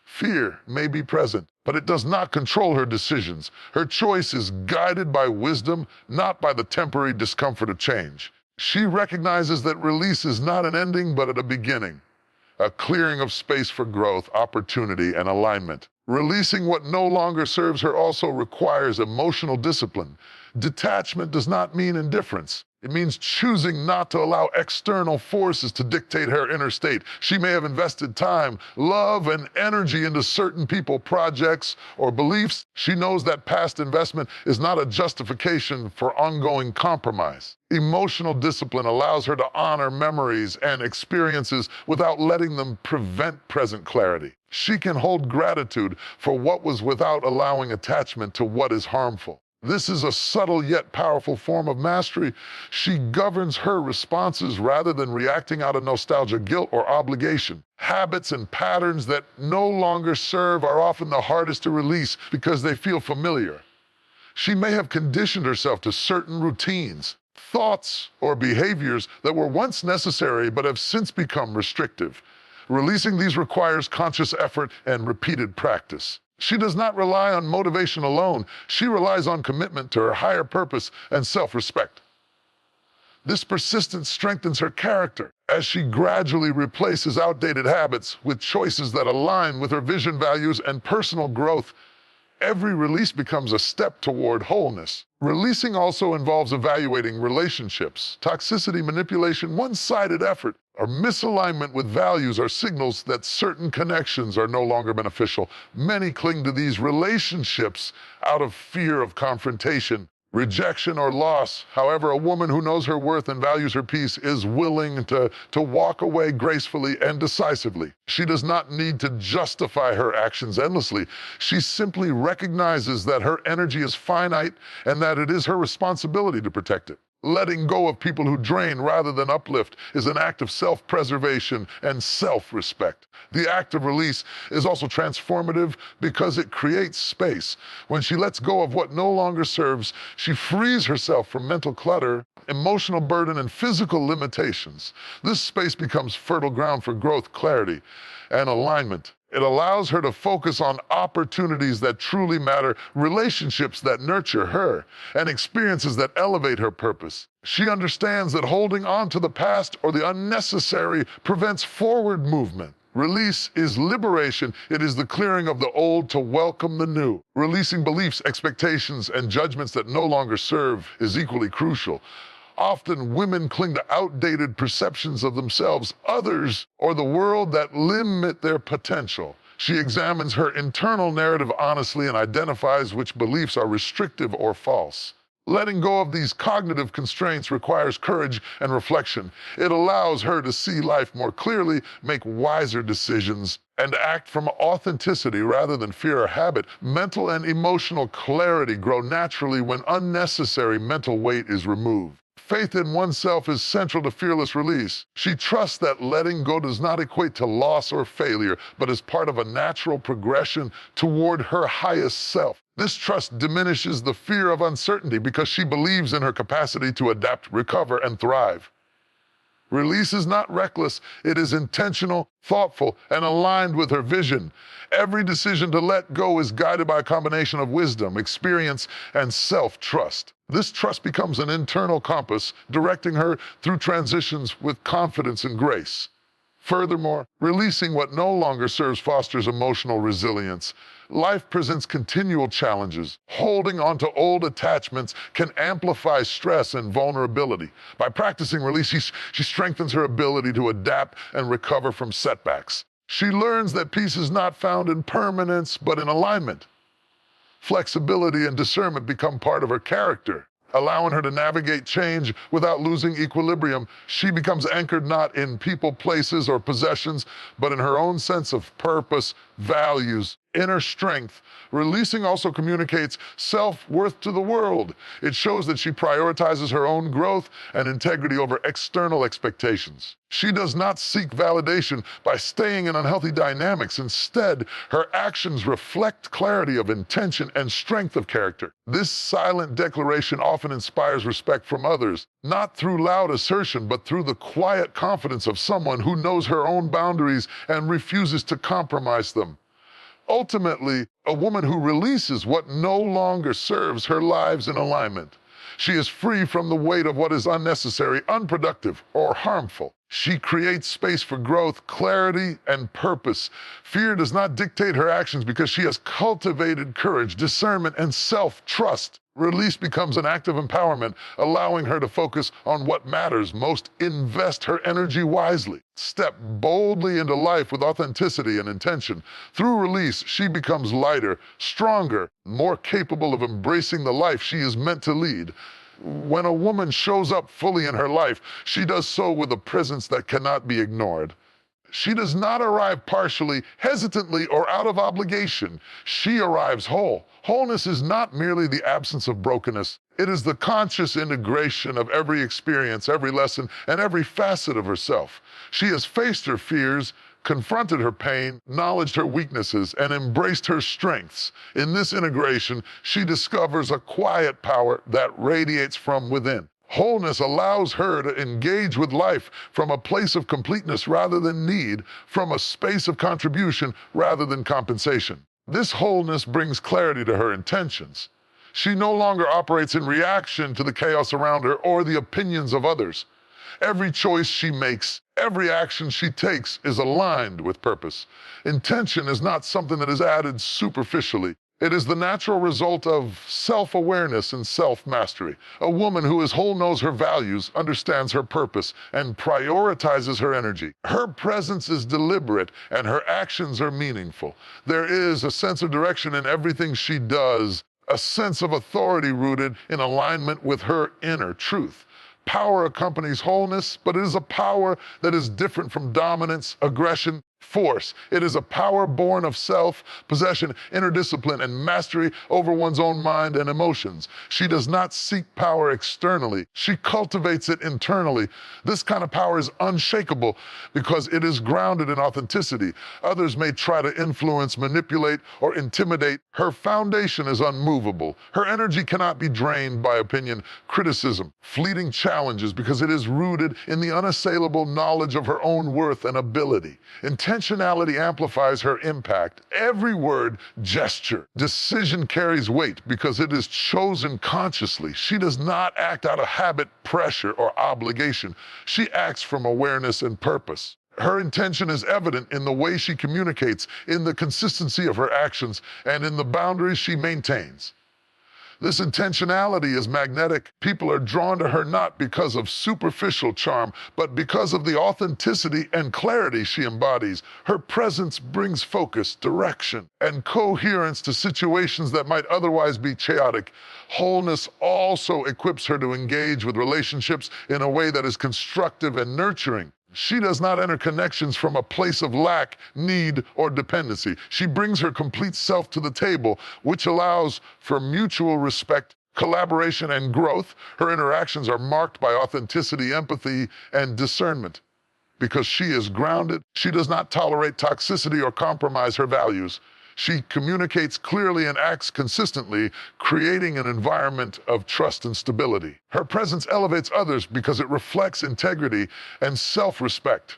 Fear may be present, but it does not control her decisions. Her choice is guided by wisdom, not by the temporary discomfort of change. She recognizes that release is not an ending, but a beginning, a clearing of space for growth, opportunity, and alignment. Releasing what no longer serves her also requires emotional discipline. Detachment does not mean indifference. It means choosing not to allow external forces to dictate her inner state. She may have invested time, love, and energy into certain people, projects, or beliefs. She knows that past investment is not a justification for ongoing compromise. Emotional discipline allows her to honor memories and experiences without letting them prevent present clarity. She can hold gratitude for what was without allowing attachment to what is harmful. This is a subtle yet powerful form of mastery. She governs her responses rather than reacting out of nostalgia, guilt, or obligation. Habits and patterns that no longer serve are often the hardest to release because they feel familiar. She may have conditioned herself to certain routines, thoughts, or behaviors that were once necessary but have since become restrictive. Releasing these requires conscious effort and repeated practice. She does not rely on motivation alone. She relies on commitment to her higher purpose and self-respect. This persistence strengthens her character as she gradually replaces outdated habits with choices that align with her vision, values, and personal growth. Every release becomes a step toward wholeness. Releasing also involves evaluating relationships. Toxicity, manipulation, one-sided effort, or misalignment with values are signals that certain connections are no longer beneficial. Many cling to these relationships out of fear of confrontation, rejection, or loss. However, a woman who knows her worth and values her peace is willing to walk away gracefully and decisively. She does not need to justify her actions endlessly. She simply recognizes that her energy is finite and that it is her responsibility to protect it. Letting go of people who drain rather than uplift is an act of self-preservation and self-respect. The act of release is also transformative because it creates space. When she lets go of what no longer serves, she frees herself from mental clutter, emotional burden, and physical limitations. This space becomes fertile ground for growth, clarity, and alignment. It allows her to focus on opportunities that truly matter, relationships that nurture her, and experiences that elevate her purpose. She understands that holding on to the past or the unnecessary prevents forward movement. Release is liberation. It is the clearing of the old to welcome the new. Releasing beliefs, expectations, and judgments that no longer serve is equally crucial. Often women cling to outdated perceptions of themselves, others, or the world that limit their potential. She examines her internal narrative honestly and identifies which beliefs are restrictive or false. Letting go of these cognitive constraints requires courage and reflection. It allows her to see life more clearly, make wiser decisions, and act from authenticity rather than fear or habit. Mental and emotional clarity grow naturally when unnecessary mental weight is removed. Faith in oneself is central to fearless release. She trusts that letting go does not equate to loss or failure, but is part of a natural progression toward her highest self. This trust diminishes the fear of uncertainty because she believes in her capacity to adapt, recover, and thrive. Release is not reckless, it is intentional, thoughtful, and aligned with her vision. Every decision to let go is guided by a combination of wisdom, experience, and self-trust. This trust becomes an internal compass, directing her through transitions with confidence and grace. Furthermore, releasing what no longer serves fosters emotional resilience. Life presents continual challenges. Holding on to old attachments can amplify stress and vulnerability. By practicing release, she strengthens her ability to adapt and recover from setbacks. She learns that peace is not found in permanence, but in alignment. Flexibility and discernment become part of her character, allowing her to navigate change without losing equilibrium. She becomes anchored not in people, places, or possessions, but in her own sense of purpose, values, inner strength. Releasing also communicates self-worth to the world. It shows that she prioritizes her own growth and integrity over external expectations. She does not seek validation by staying in unhealthy dynamics. Instead, her actions reflect clarity of intention and strength of character. This silent declaration often inspires respect from others, not through loud assertion, but through the quiet confidence of someone who knows her own boundaries and refuses to compromise them. Ultimately, a woman who releases what no longer serves her lives in alignment. She is free from the weight of what is unnecessary, unproductive, or harmful. She creates space for growth, clarity, and purpose. Fear does not dictate her actions because she has cultivated courage, discernment, and self-trust. Release becomes an act of empowerment, allowing her to focus on what matters most, invest her energy wisely, step boldly into life with authenticity and intention. Through release, she becomes lighter, stronger, more capable of embracing the life she is meant to lead. When a woman shows up fully in her life, she does so with a presence that cannot be ignored. She does not arrive partially, hesitantly, or out of obligation. She arrives whole. Wholeness is not merely the absence of brokenness. It is the conscious integration of every experience, every lesson, and every facet of herself. She has faced her fears, confronted her pain, acknowledged her weaknesses, and embraced her strengths. In this integration, she discovers a quiet power that radiates from within. Wholeness allows her to engage with life from a place of completeness rather than need, from a space of contribution rather than compensation. This wholeness brings clarity to her intentions. She no longer operates in reaction to the chaos around her or the opinions of others. Every choice she makes, every action she takes is aligned with purpose. Intention is not something that is added superficially. It is the natural result of self-awareness and self-mastery. A woman who is whole knows her values, understands her purpose, and prioritizes her energy. Her presence is deliberate, and her actions are meaningful. There is a sense of direction in everything she does, a sense of authority rooted in alignment with her inner truth. Power accompanies wholeness, but it is a power that is different from dominance, aggression, force. It is a power born of self-possession, inner discipline, and mastery over one's own mind and emotions. She does not seek power externally. She cultivates it internally. This kind of power is unshakable because it is grounded in authenticity. Others may try to influence, manipulate, or intimidate. Her foundation is unmovable. Her energy cannot be drained by opinion, criticism, fleeting challenges because it is rooted in the unassailable knowledge of her own worth and ability. Intentionality amplifies her impact. Every word, gesture, decision carries weight because it is chosen consciously. She does not act out of habit, pressure, or obligation. She acts from awareness and purpose. Her intention is evident in the way she communicates, in the consistency of her actions, and in the boundaries she maintains. This intentionality is magnetic. People are drawn to her not because of superficial charm, but because of the authenticity and clarity she embodies. Her presence brings focus, direction, and coherence to situations that might otherwise be chaotic. Wholeness also equips her to engage with relationships in a way that is constructive and nurturing. She does not enter connections from a place of lack, need, or dependency. She brings her complete self to the table, which allows for mutual respect, collaboration, and growth. Her interactions are marked by authenticity, empathy, and discernment. Because she is grounded, she does not tolerate toxicity or compromise her values. She communicates clearly and acts consistently, creating an environment of trust and stability. Her presence elevates others because it reflects integrity and self-respect.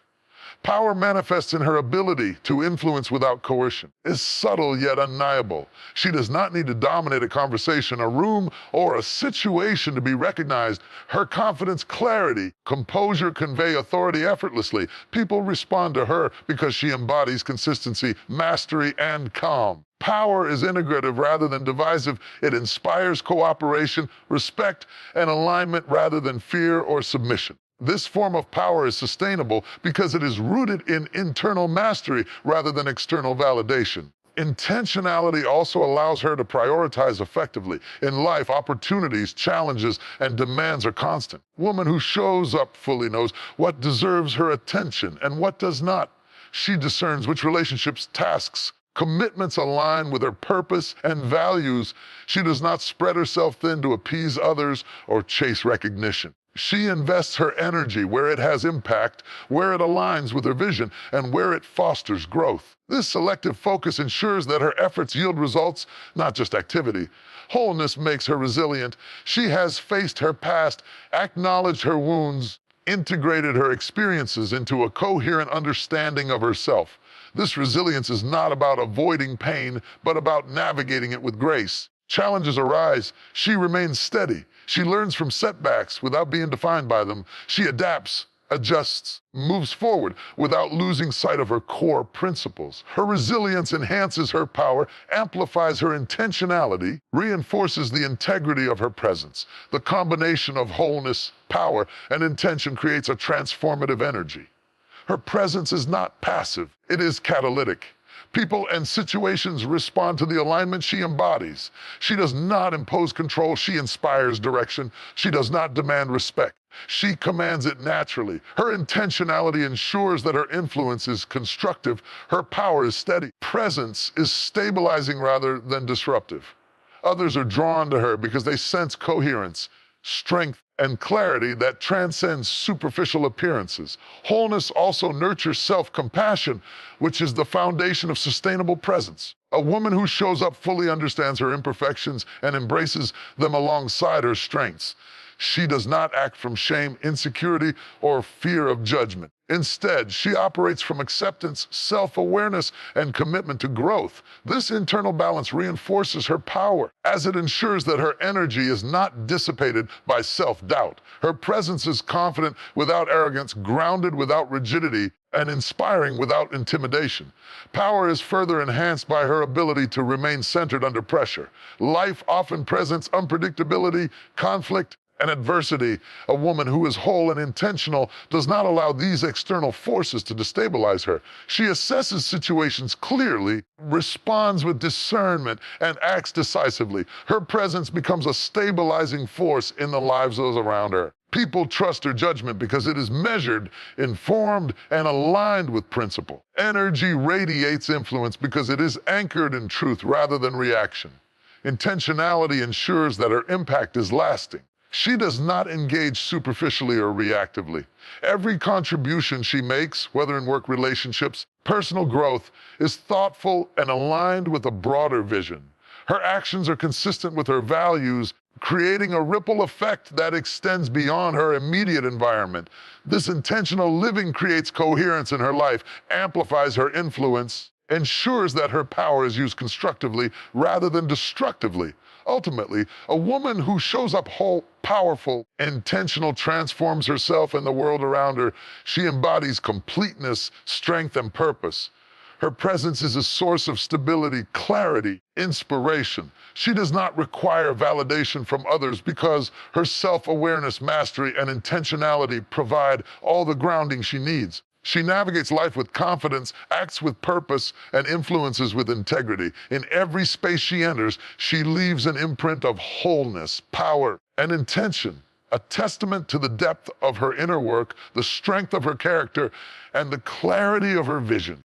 Power manifests in her ability to influence without coercion. Is subtle yet undeniable. She does not need to dominate a conversation, a room, or a situation to be recognized. Her confidence, clarity, composure convey authority effortlessly. People respond to her because she embodies consistency, mastery, and calm. Power is integrative rather than divisive. It inspires cooperation, respect, and alignment rather than fear or submission. This form of power is sustainable because it is rooted in internal mastery rather than external validation. Intentionality also allows her to prioritize effectively. In life, opportunities, challenges, and demands are constant. A woman who shows up fully knows what deserves her attention and what does not. She discerns which relationships, tasks, commitments align with her purpose and values. She does not spread herself thin to appease others or chase recognition. She invests her energy where it has impact, where it aligns with her vision, and where it fosters growth. This selective focus ensures that her efforts yield results, not just activity. Wholeness makes her resilient. She has faced her past, acknowledged her wounds, integrated her experiences into a coherent understanding of herself. This resilience is not about avoiding pain, but about navigating it with grace. Challenges arise, she remains steady. She learns from setbacks without being defined by them. She adapts, adjusts, moves forward without losing sight of her core principles. Her resilience enhances her power, amplifies her intentionality, reinforces the integrity of her presence. The combination of wholeness, power, and intention creates a transformative energy. Her presence is not passive, it is catalytic. People and situations respond to the alignment she embodies. She does not impose control, she inspires direction. She does not demand respect. She commands it naturally. Her intentionality ensures that her influence is constructive. Her power is steady. Presence is stabilizing rather than disruptive. Others are drawn to her because they sense coherence, strength, and clarity that transcends superficial appearances. Wholeness also nurtures self-compassion, which is the foundation of sustainable presence. A woman who shows up fully understands her imperfections and embraces them alongside her strengths. She does not act from shame, insecurity, or fear of judgment. Instead, she operates from acceptance, self-awareness, and commitment to growth. This internal balance reinforces her power, as it ensures that her energy is not dissipated by self-doubt. Her presence is confident without arrogance, grounded without rigidity, and inspiring without intimidation. Power is further enhanced by her ability to remain centered under pressure. Life often presents unpredictability, conflict, and adversity. A woman who is whole and intentional does not allow these external forces to destabilize her. She assesses situations clearly, responds with discernment, and acts decisively. Her presence becomes a stabilizing force in the lives of those around her. People trust her judgment because it is measured, informed, and aligned with principle. Energy radiates influence because it is anchored in truth rather than reaction. Intentionality ensures that her impact is lasting. She does not engage superficially or reactively. Every contribution she makes, whether in work relationships, personal growth, is thoughtful and aligned with a broader vision. Her actions are consistent with her values, creating a ripple effect that extends beyond her immediate environment. This intentional living creates coherence in her life, amplifies her influence, ensures that her power is used constructively rather than destructively. Ultimately, a woman who shows up whole, powerful, intentional, transforms herself and the world around her. She embodies completeness, strength, and purpose. Her presence is a source of stability, clarity, inspiration. She does not require validation from others because her self-awareness, mastery, and intentionality provide all the grounding she needs. She navigates life with confidence, acts with purpose, and influences with integrity. In every space she enters, she leaves an imprint of wholeness, power, and intention, a testament to the depth of her inner work, the strength of her character, and the clarity of her vision.